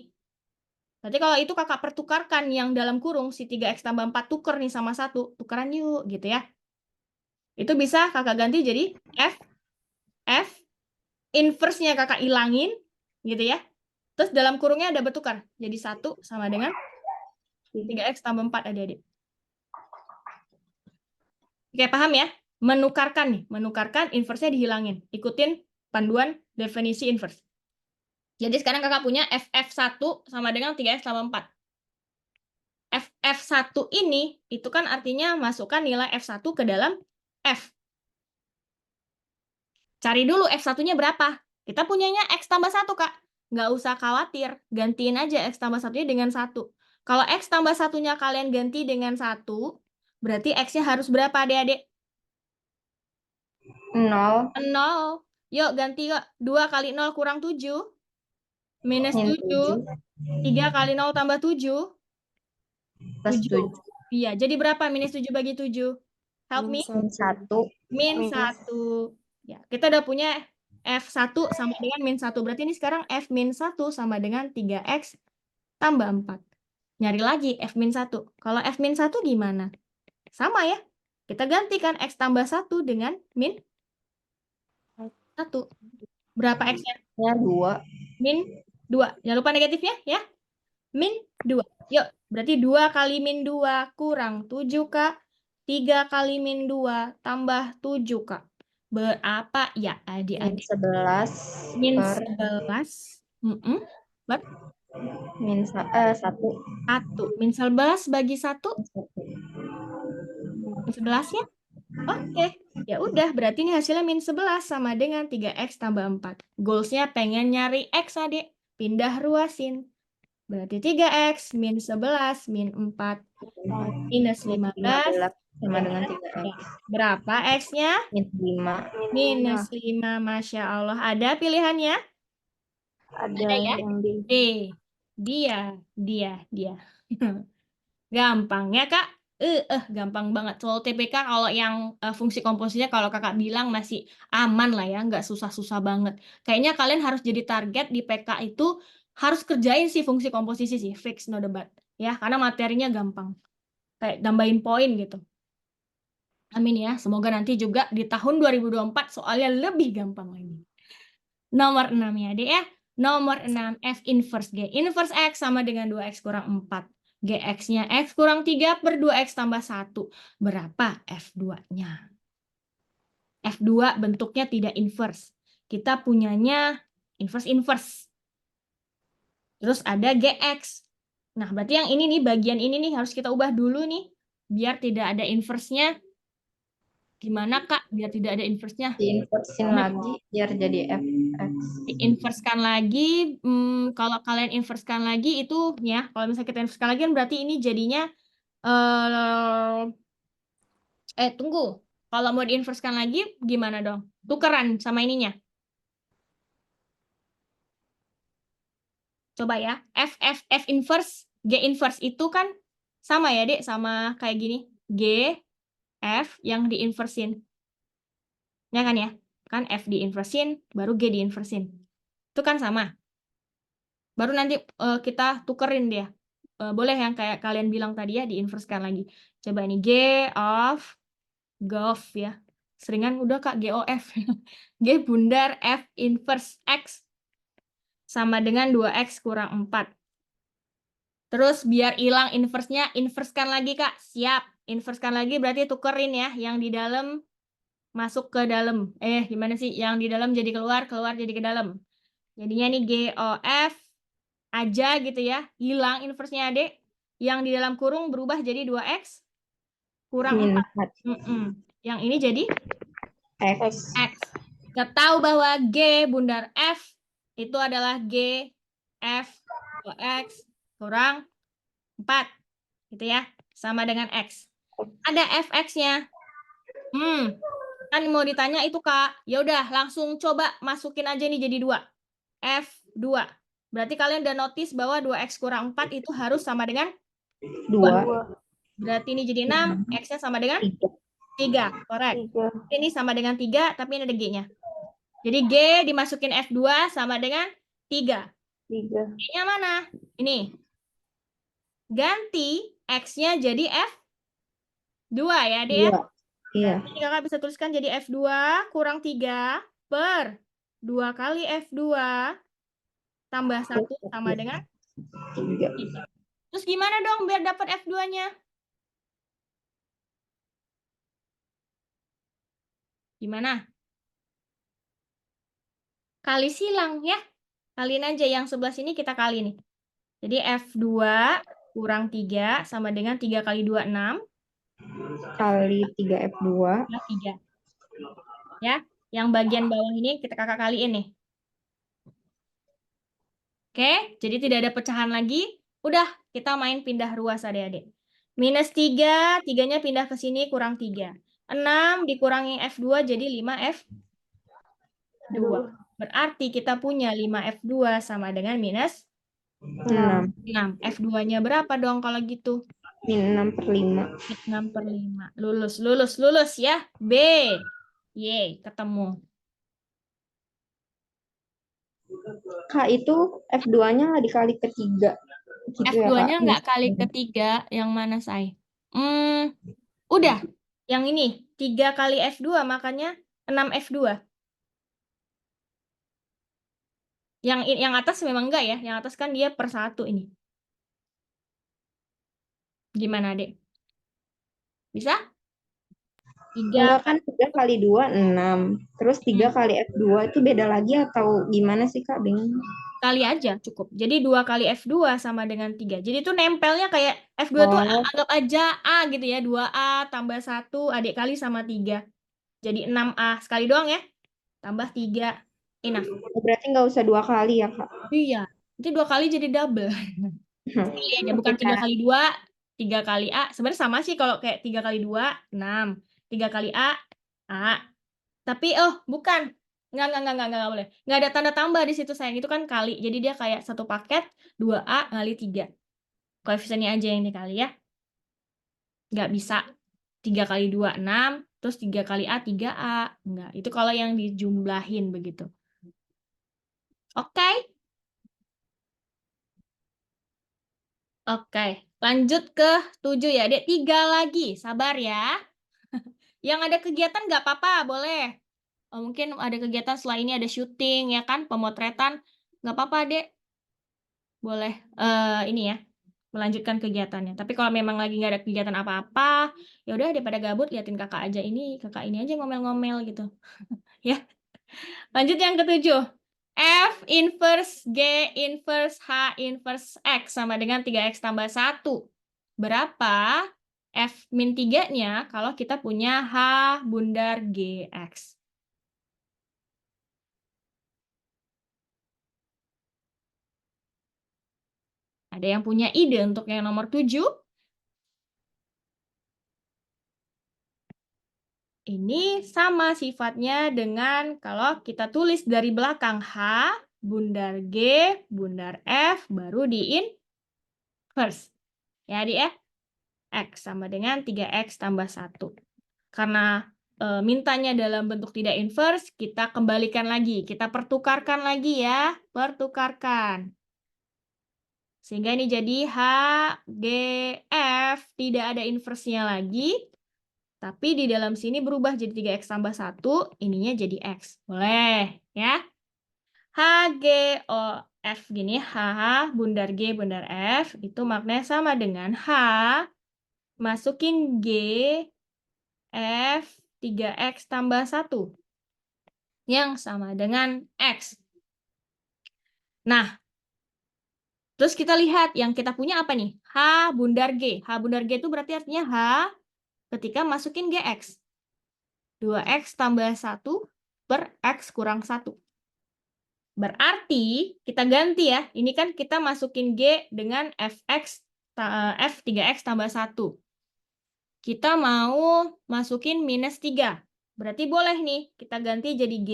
Berarti kalau itu kakak pertukarkan yang dalam kurung, si 3x tambah 4 tuker nih sama 1, tukeran yuk gitu ya. Itu bisa kakak ganti jadi f inverse-nya kakak ilangin gitu ya. Terus dalam kurungnya ada bertukar. Jadi 1 sama dengan 3x tambah 4 adik-adik. Oke, paham ya? Menukarkan nih. Menukarkan, inverse-nya dihilangin. Ikutin panduan definisi inverse. Jadi sekarang kakak punya FF1 sama dengan 3X tambah 4. FF1 ini, itu kan artinya masukkan nilai F1 ke dalam F. Cari dulu F1-nya berapa. Kita punyanya X tambah 1, Kak. Nggak usah khawatir, gantiin aja X tambah 1-nya dengan 1. Kalau X tambah 1-nya kalian ganti dengan 1, berarti X-nya harus berapa, adik-adik? 0 0. Yuk, ganti yuk. 2 kali 0 kurang 7. Minus min 7. 3 kali 0 tambah 7. plus 7. 7 Iya, jadi berapa minus 7 bagi 7? Help me. min 1 Min 1. Ya, kita udah punya F1 sama dengan min 1. Berarti ini sekarang F min 1 sama dengan 3X tambah 4. Nyari lagi F min 1. Kalau F min 1 gimana? Sama ya. Kita gantikan X tambah 1 dengan min 1. Berapa X-nya? nya 2 Min 2. Jangan lupa negatifnya ya. Min 2. Yuk, berarti 2 kali min 2 kurang 7, Kak. 3 kali min 2 tambah 7, Kak. Berapa ya min adik-adik? 11 Min per 11. Ber min 1 1. Min 11 bagi 1. Min 11 ya? Oke. Ya udah, berarti ini hasilnya min 11 sama dengan 3X tambah 4. Goalsnya pengen nyari X, adik. Pindah ruasin. Berarti 3X min 11 min 4 minus 15. sama dengan 3X. Ya. Berapa X-nya? Min 5. Minus 5. Masya Allah. Ada pilihannya? Ada ya? yang di D. Dia. Gampang ya, Kak? Gampang banget. Soal TPK kalau yang fungsi komposisinya kalau kakak bilang masih aman lah ya, nggak susah-susah banget. Kayaknya kalian harus jadi target di PK itu harus kerjain sih fungsi komposisi sih, fix no debat. Ya, karena materinya gampang. Kayak tambahin poin gitu. Amin ya. Semoga nanti juga di tahun 2024 soalnya lebih gampang lagi. Nomor 6 ya, Dek ya. Nomor 6, F inverse G. Inverse X sama dengan 2X kurang 4. Gx-nya X kurang 3 per 2X tambah 1. Berapa F2-nya? F2 bentuknya tidak inverse. Kita punyanya inverse-inverse. Terus ada Gx. Nah, berarti yang ini nih, bagian ini nih harus kita ubah dulu nih. Biar tidak ada inverse-nya. Gimana, Kak? Biar tidak ada inverse-nya. diinversin lagi biar jadi fx. Diinverskan lagi, kalau kalian inverskan lagi itu ya, kalau misalnya kita inverskan lagi kan berarti ini jadinya tunggu. Kalau mau diinverskan lagi gimana dong? Tukeran sama ininya. Coba ya. F inverse, G inverse itu kan sama ya, Dek, sama kayak gini. G, F yang diinversin. Ya kan ya? Kan F diinversin, baru G diinversin. Itu kan sama. Baru nanti kita tukerin dia. Boleh yang kayak kalian bilang tadi ya, diinverskan lagi. Coba ini G of GOF ya. Seringan udah Kak, GOF. G bundar F inverse X sama dengan 2X kurang 4. Terus biar hilang inverse-nya, inverskan lagi Kak. Siap. Inverskan lagi berarti tukerin ya. Yang di dalam masuk ke dalam. Gimana sih? Yang di dalam jadi keluar, keluar jadi ke dalam. Jadinya nih GOF aja gitu ya. Hilang inverse-nya Adek. Yang di dalam kurung berubah jadi 2X kurang min 4. 4 Yang ini jadi x. X. Kita tahu bahwa G bundar F itu adalah G F 2X kurang 4. Gitu ya. Sama dengan X. Ada FX-nya. Kan mau ditanya itu Kak. Ya udah langsung coba masukin aja nih jadi 2. F2. Berarti kalian udah notice bahwa 2X kurang 4 itu harus sama dengan 2 Berarti ini jadi 6, X-nya sama dengan 3. Correct. Ini sama dengan 3, tapi ini ada G-nya. Jadi G dimasukin F2 sama dengan 3. G-nya mana? Ini. Ganti X-nya jadi F2 ya, Dek ya? Iya. Ini kakak bisa tuliskan jadi F2 kurang 3 per 2 kali F2 tambah 1 sama dengan 3. 3. Terus gimana dong biar dapat F2-nya? Gimana? Kali silang ya. Kaliin aja yang sebelah sini kita kali nih. Jadi F2 kurang 3 sama dengan 3 kali 2, 6. Kali 3F2. Ya, 3. Ya, yang bagian bawah ini kita kakak kaliin nih. Oke, jadi tidak ada pecahan lagi. Udah, kita main pindah ruas adik-adik. Minus 3, 3-nya pindah ke sini, kurang 3. 6 dikurangi F2 jadi 5F2. Berarti kita punya 5F2 sama dengan minus 6. 6. F2-nya berapa dong kalau gitu? Min 6/5. 6/5. Lulus ya. B. Y, ketemu. Kak, itu F2-nya dikali ketiga. Gitu ya, Kak? F2-nya nggak kali ketiga, yang mana, Say? Udah, yang ini. 3 kali F2, makanya 6F2. Yang atas memang enggak ya. Yang atas kan dia per 1 ini. Gimana, Dek? Bisa? 3 Enggak kan 3 kali 2, 6. Terus 3 kali F2 itu beda lagi atau gimana sih, Kak? Bingung. kali aja cukup. Jadi 2 kali F2 sama dengan 3. Jadi itu nempelnya kayak F2 tuh Oh, anggap aja A gitu ya. 2A tambah 1 adik kali sama 3. Jadi 6A. Sekali doang ya. Tambah 3. Enough. berarti nggak usah 2 kali ya, Kak? Iya. Nanti 2 kali jadi double. Sekali aja. Oke, Bukan 3 Kak. kali 2. 3 kali A. Sebenarnya sama sih kalau kayak 3 kali 2. 6. 3 kali A. A. Tapi, oh, bukan. Nggak boleh. Nggak ada tanda tambah di situ, sayang. Itu kan kali. Jadi dia kayak satu paket, 2A kali 3. Koefisiennya aja yang dikali ya. Nggak bisa 3 kali 2, 6. Terus 3 kali A, 3A. Nggak. Itu kalau yang dijumlahin begitu. Oke? Oke. Lanjut ke 7 ya, Dek. 3 lagi. Sabar ya. Yang ada kegiatan nggak apa-apa, boleh. Oh, mungkin ada kegiatan setelah ini ada syuting, ya kan? Pemotretan. Nggak apa-apa, Dek. Boleh ini ya, melanjutkan kegiatannya. Tapi kalau memang lagi nggak ada kegiatan apa-apa, ya udah daripada gabut liatin kakak aja ini, kakak ini aja ngomel-ngomel gitu. Ya. Lanjut yang ke-7. F inverse G inverse H inverse X sama dengan 3X tambah 1. Berapa F min 3-nya kalau kita punya H bundar GX? Ada yang punya ide untuk yang nomor 7? Ini sama sifatnya dengan kalau kita tulis dari belakang H, bundar G, bundar F, baru di inverse. Ya, Adik ya. X sama dengan 3X tambah 1. Karena mintanya dalam bentuk tidak inverse, kita kembalikan lagi. Kita pertukarkan lagi ya. Pertukarkan. Sehingga ini jadi H, G, F. Tidak ada inverse-nya lagi. Tapi di dalam sini berubah jadi 3X tambah 1, ininya jadi X. Boleh, ya? H, G, O, F gini. H, bundar G, bundar F. Itu maknanya sama dengan H, masukin G, F, 3X tambah 1. Yang sama dengan X. Nah, terus kita lihat yang kita punya apa nih? H, bundar G. H, bundar G itu berarti artinya H ketika masukin GX. 2X tambah 1 per X kurang 1. Berarti kita ganti ya. Ini kan kita masukin G dengan F3X tambah 1. Kita mau masukin minus 3. Berarti boleh nih. Kita ganti jadi G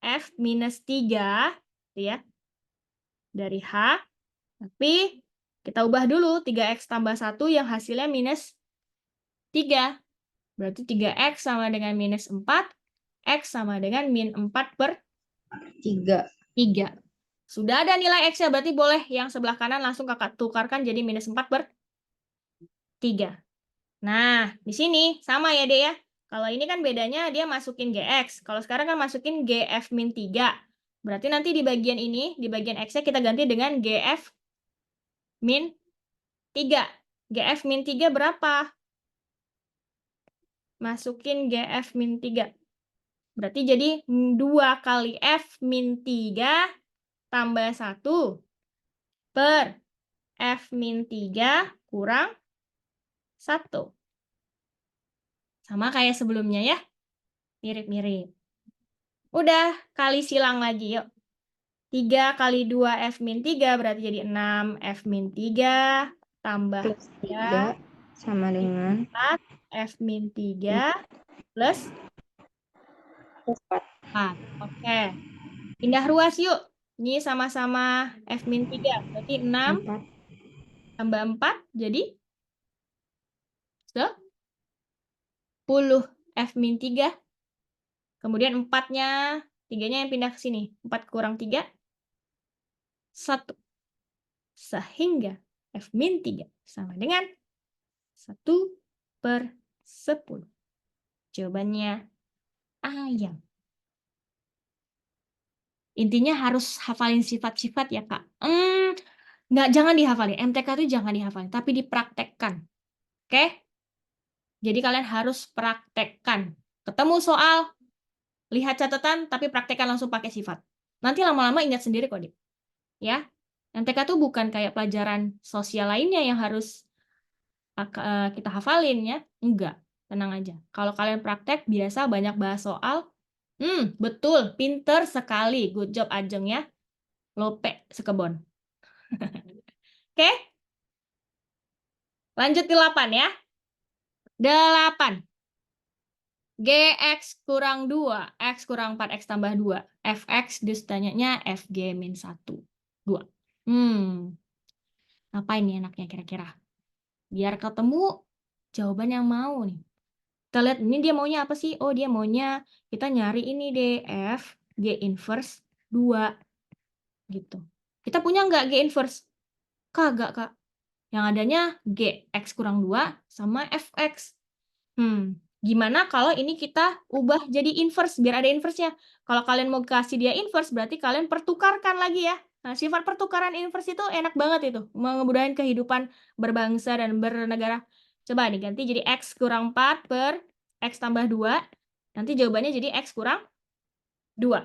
F minus 3. Ya, dari H. Tapi kita ubah dulu 3X tambah 1 yang hasilnya minus 3. Berarti 3X sama dengan minus 4. X sama dengan min 4 per 3. 3. Sudah ada nilai X-nya, berarti boleh yang sebelah kanan langsung kakak tukarkan jadi minus 4 per 3. Nah, di sini sama ya, Dek ya. Kalau ini kan bedanya dia masukin GX. Kalau sekarang kan masukin GF min 3. Berarti nanti di bagian ini, di bagian X-nya kita ganti dengan GF min 3. GF min 3 berapa? Masukin GF min 3. Berarti jadi 2 kali F min 3 tambah 1 per F min 3 kurang 1. Sama kayak sebelumnya ya. Mirip-mirip. Udah, kali silang lagi yuk. 3 kali 2 F min 3 berarti jadi 6 F min 3 tambah Plus 3 3 sama dengan 4 F min 3 plus 4. 4. Oke. Pindah ruas yuk. Ini sama-sama F min 3. Berarti 6 4. tambah 4 jadi 10 F min 3. Kemudian 4-nya, 3-nya yang pindah ke sini. 4 kurang 3, 1. Sehingga F min 3 sama dengan 1 per 10. Jawabannya ayam. Intinya harus hafalin sifat-sifat ya, Kak. Jangan dihafalin. MTK itu jangan dihafalin, tapi dipraktekkan. Oke? Jadi kalian harus praktekkan. Ketemu soal, lihat catatan, tapi praktekkan langsung pakai sifat. Nanti lama-lama ingat sendiri kok, Dik. Ya. MTK itu bukan kayak pelajaran sosial lainnya yang harus kita hafalin ya. Enggak. Tenang aja. Kalau kalian praktek, biasa banyak bahas soal. Betul. Pinter sekali. Good job, Ajeng ya. Lope sekebon. Oke? Lanjut di 8 ya. 8. Gx kurang 2. X kurang 4. X tambah 2. Fx ditanyanya Fg min 1. 2. Ngapain nih enaknya kira-kira? Biar ketemu jawaban yang mau nih. Kita lihat ini dia maunya apa sih? Oh, dia maunya kita nyari ini deh, F, G inverse 2. Gitu. Kita punya nggak G inverse? Kagak, Kak. Yang adanya G, X kurang 2 sama Fx. Gimana kalau ini kita ubah jadi inverse, biar ada inverse-nya. Kalau kalian mau kasih dia inverse, berarti kalian pertukarkan lagi ya. Nah, sifat pertukaran inverse itu enak banget itu. Mengemudahin kehidupan berbangsa dan bernegara. Coba nih, ganti jadi X kurang 4 per X tambah 2. Nanti jawabannya jadi X kurang 2.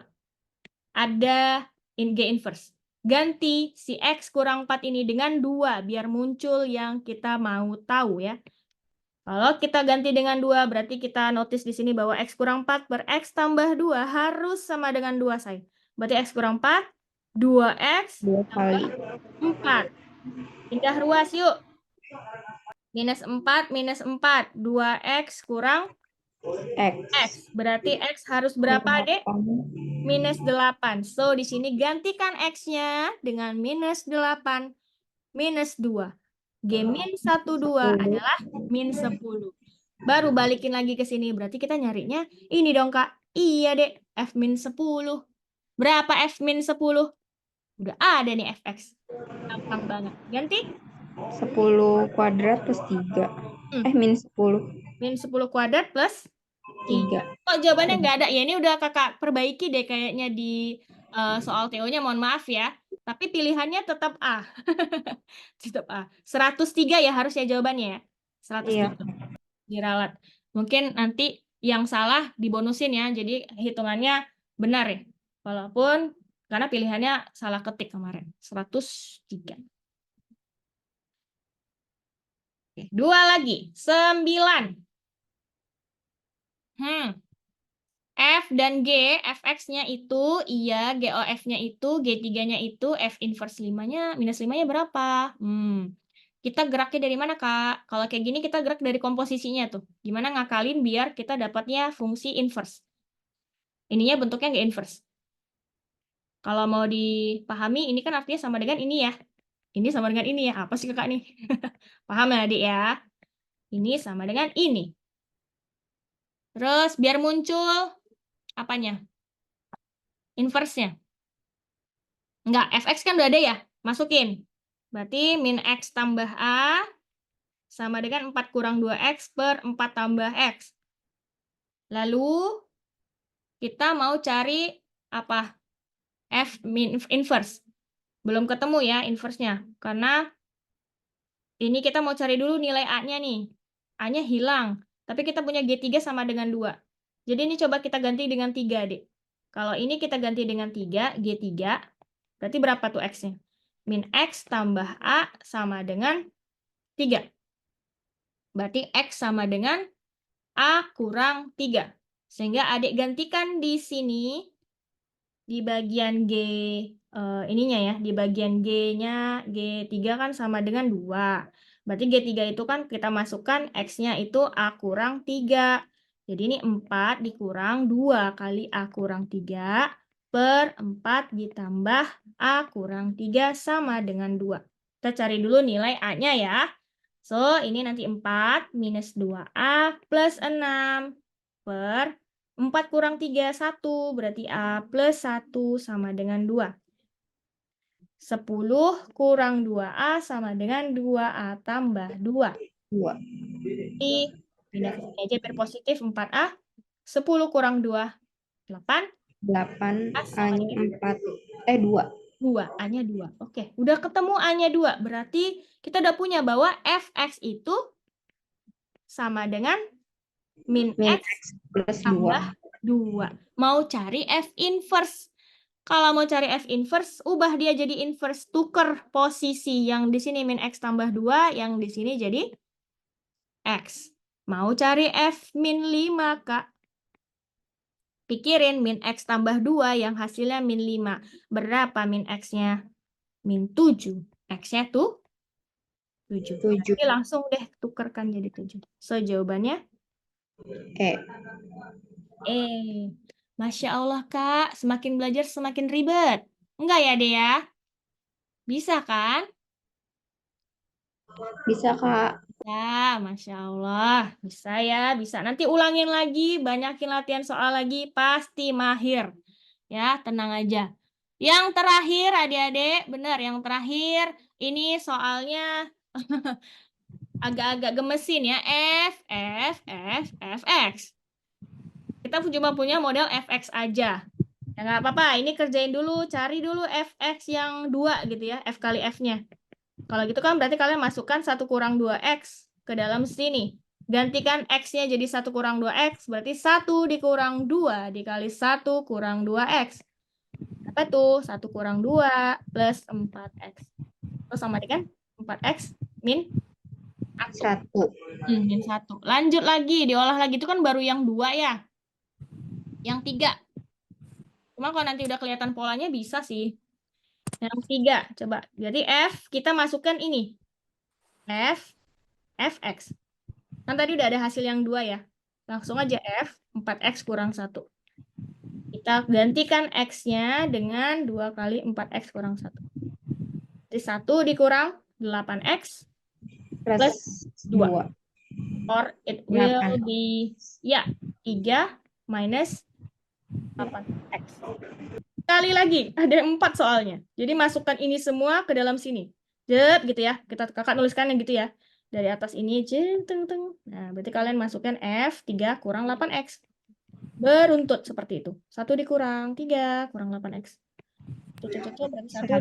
Ada G inverse. Ganti si X kurang 4 ini dengan 2, biar muncul yang kita mau tahu ya. Kalau kita ganti dengan 2, berarti kita notice di sini bahwa X kurang 4 per X tambah 2 harus sama dengan 2, say. Berarti X kurang 4, 2X 2 kali 4. Pindah ruas yuk. Minus 4, minus 4. 2X kurang X. Berarti X harus berapa, Dek? Minus 8. So, di sini gantikan X-nya dengan minus 8, minus 2. G min 1, 2 adalah min 10. Baru balikin lagi ke sini. Berarti kita nyarinya ini dong, Kak. Iya, Dek. F min 10. Berapa F min 10? Udah ada nih Fx. Gampang banget. Ganti? 10 kuadrat plus 3. Min 10. Min 10 kuadrat plus 3. 3. Kok jawabannya nggak ada? Ya ini udah kakak perbaiki deh kayaknya di soal TO-nya. Mohon maaf ya. Tapi pilihannya tetap A. Tetap A. 103 ya harusnya jawabannya ya. 103. Iya. Diralat. Mungkin nanti yang salah dibonusin ya. Jadi hitungannya benar ya. Walaupun karena pilihannya salah ketik kemarin. 103. Oke, 2 lagi. 9. F dan G, Fx-nya itu, iya, GOF-nya itu, G3-nya itu, F inverse 5-nya, minus 5-nya berapa? Kita geraknya dari mana, Kak? Kalau kayak gini kita gerak dari komposisinya tuh. Gimana ngakalin biar kita dapatnya fungsi inverse. Ininya bentuknya nggak inverse. Kalau mau dipahami, ini kan artinya sama dengan ini ya. Ini sama dengan ini ya. Apa sih, Kakak nih? Paham ya, Adik ya? Ini sama dengan ini. Terus biar muncul apanya? Inverse-nya. Enggak, fx kan udah ada ya. Masukin. Berarti min x tambah a sama dengan 4 kurang 2x per 4 tambah x. Lalu kita mau cari apa? F min inverse. Belum ketemu ya inverse-nya. Karena ini kita mau cari dulu nilai A-nya nih. A-nya hilang. Tapi kita punya G3 sama dengan 2. Jadi ini coba kita ganti dengan 3, Dek. Kalau ini kita ganti dengan 3, G3. Berarti berapa tuh X-nya? Min X tambah A sama dengan 3. Berarti X sama dengan A kurang 3. Sehingga adik gantikan di sini, di bagian G, ininya ya, di bagian G-nya, G3 kan sama dengan 2. Berarti G3 itu kan kita masukkan X-nya itu A kurang 3. Jadi ini 4 dikurang 2 kali A kurang 3 per 4 ditambah A kurang 3 sama dengan 2. Kita cari dulu nilai A-nya ya. So, ini nanti 4 minus 2A plus 6 per 4 kurang 3, 1. Berarti A plus 1 sama dengan 2. 10 kurang 2A sama dengan 2A tambah 2. 2. Ini pindah ke sini aja biar positif 4A. 10 kurang 2, 8. 8, A sama A-nya dengan 4. 2. 2. A-nya 2. Oke, udah ketemu A-nya 2. Berarti kita udah punya bahwa fx itu sama dengan min Min X X plus 2. tambah 2. Mau cari F inverse. Kalau mau cari F inverse, ubah dia jadi inverse. Tuker posisi. Yang di sini min X tambah 2, yang di sini jadi X. Mau cari F min 5, Kak. Pikirin min X tambah 2 yang hasilnya min 5. Berapa min X-nya? Min 7. X-nya tuh 7. 7. Jadi langsung deh tukerkan jadi 7. So, jawabannya E. Masya Allah, Kak. Semakin belajar semakin ribet. Enggak ya, Dea? Bisa kan? Bisa, Kak. Ya, Masya Allah. Bisa ya, bisa. Nanti ulangin lagi, banyakin latihan soal lagi, pasti mahir. Ya, tenang aja. Yang terakhir, adik-adik, benar, yang terakhir, ini soalnya agak-agak gemesin ya. X. Kita cuma punya model fx aja. Ya nggak apa-apa, ini kerjain dulu, cari dulu fx yang 2 gitu ya, f kali f-nya. Kalau gitu kan berarti kalian masukkan 1 kurang 2x ke dalam sini. Gantikan x-nya jadi 1 kurang 2x, berarti 1 dikurang 2 dikali 1 kurang 2x. Apa tuh? 1 kurang 2 plus 4x. Terus sama kan? 4x min 1. 1. Min 1. Lanjut lagi, diolah lagi. Itu kan baru yang 2 ya. Yang 3. Cuma kalau nanti udah kelihatan polanya bisa sih. Yang 3, coba. Jadi F, kita masukkan ini. Fx. Kan tadi udah ada hasil yang 2 ya. Langsung aja F, 4x kurang 1. Kita gantikan X-nya dengan 2 kali 4x kurang 1. Jadi 1 dikurang 8x plus 2. Or it will 8. be, ya, 3 minus 8x. Sekali lagi, ada 4 soalnya. Jadi masukkan ini semua ke dalam sini. Jep, gitu ya. Kakak nuliskan yang gitu ya. Dari atas ini, teng. Nah, berarti kalian masukkan F 3 kurang 8X. Beruntut seperti itu. 1 dikurang 3 kurang 8X. Berarti 1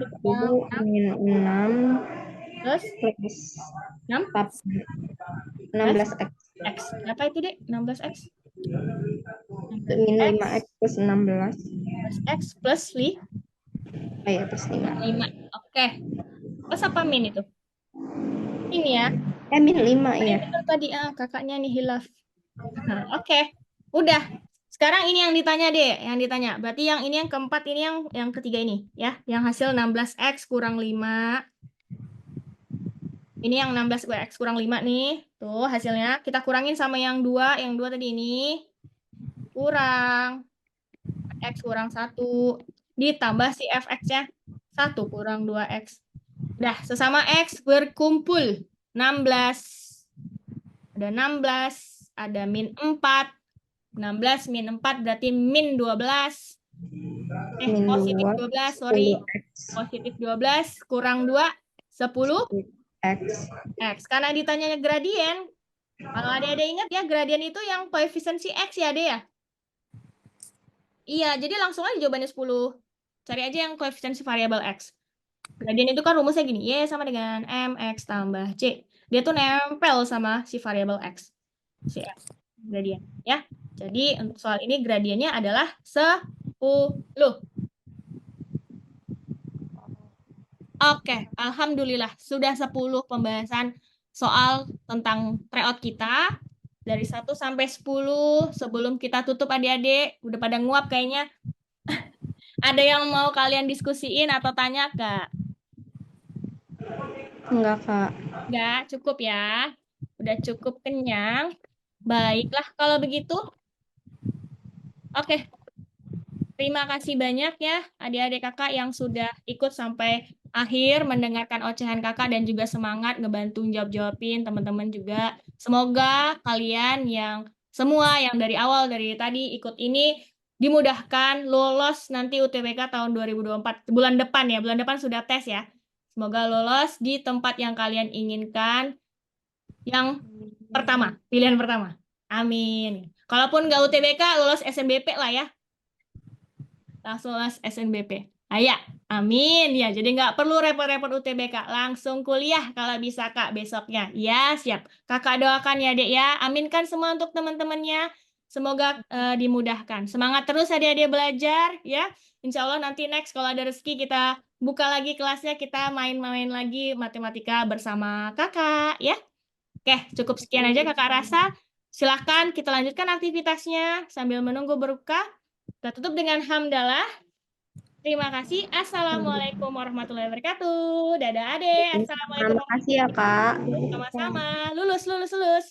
dikurang 1 min 6 plus plus 6 16x. X. Berapa itu, Dek? 16X. Min 5x plus 16. Plus X plus 5. Oh ya, plus 5. Oke. Plus apa min itu? Ini ya. Min 5 ya. Tadi kakaknya nih hilaf. Nah, oke. Udah. Sekarang ini yang ditanya deh, yang ditanya. Berarti yang ini yang keempat, ini yang ketiga ini ya, yang hasil 16x kurang 5. Ini yang 16x kurang 5 nih. Tuh hasilnya kita kurangin sama yang 2 tadi ini. Kurang x kurang 1 ditambah si fx-nya 1 kurang 2x. Udah, sesama x berkumpul 16. Ada 16, ada min 4. 16 min 4 berarti min 12. Min Positif 2, 12, sorry. 10x. Positif 12 kurang 2, 10 X. X. Karena ditanyanya gradien. Kalau ada ingat ya, gradien itu yang koefisien si X ya, Ade ya? Iya, jadi langsung aja jawabannya 10. Cari aja yang koefisien si variabel X. Gradien itu kan rumusnya gini, Y sama dengan MX tambah C. Dia tuh nempel sama si variabel X. Si X. Gradien. Ya. Jadi untuk soal ini gradiennya adalah 10. Oke, alhamdulillah sudah 10 pembahasan soal tentang tryout kita dari 1 sampai 10. Sebelum kita tutup adik-adik, udah pada nguap kayaknya. Ada yang mau kalian diskusiin atau tanya, Kak? Enggak, Kak. Enggak, cukup ya. Udah cukup kenyang. Baiklah kalau begitu. Oke, terima kasih banyak ya adik-adik kakak yang sudah ikut sampai akhir mendengarkan ocehan kakak dan juga semangat ngebantu jawab-jawabin teman-teman juga. Semoga kalian yang semua yang dari awal dari tadi ikut ini dimudahkan lolos nanti UTBK tahun 2024 bulan depan ya. Bulan depan sudah tes ya. Semoga lolos di tempat yang kalian inginkan yang pertama, pilihan pertama. Amin. Kalaupun nggak UTBK, lolos SNBP lah ya. Langsung lolos SNBP. Ayo, amin. Ya, jadi nggak perlu repot-repot UTBK. Langsung kuliah kalau bisa, Kak, besoknya. Ya, siap. Kakak doakan ya, Dek, ya. Aminkan semua untuk teman-temannya. Semoga dimudahkan. Semangat terus adik-adik belajar, ya. Insya Allah nanti next kalau ada rezeki kita buka lagi kelasnya, kita main-main lagi matematika bersama kakak, ya. Oke, cukup sekian aja kakak rasa. Silahkan kita lanjutkan aktivitasnya sambil menunggu berbuka. Kita tutup dengan hamdalah. Terima kasih. Assalamualaikum warahmatullahi wabarakatuh. Dadah, Ade. Assalamualaikum Terima kasih ya, warahmatullahi Kak. wabarakatuh. Sama-sama. Lulus, lulus, lulus.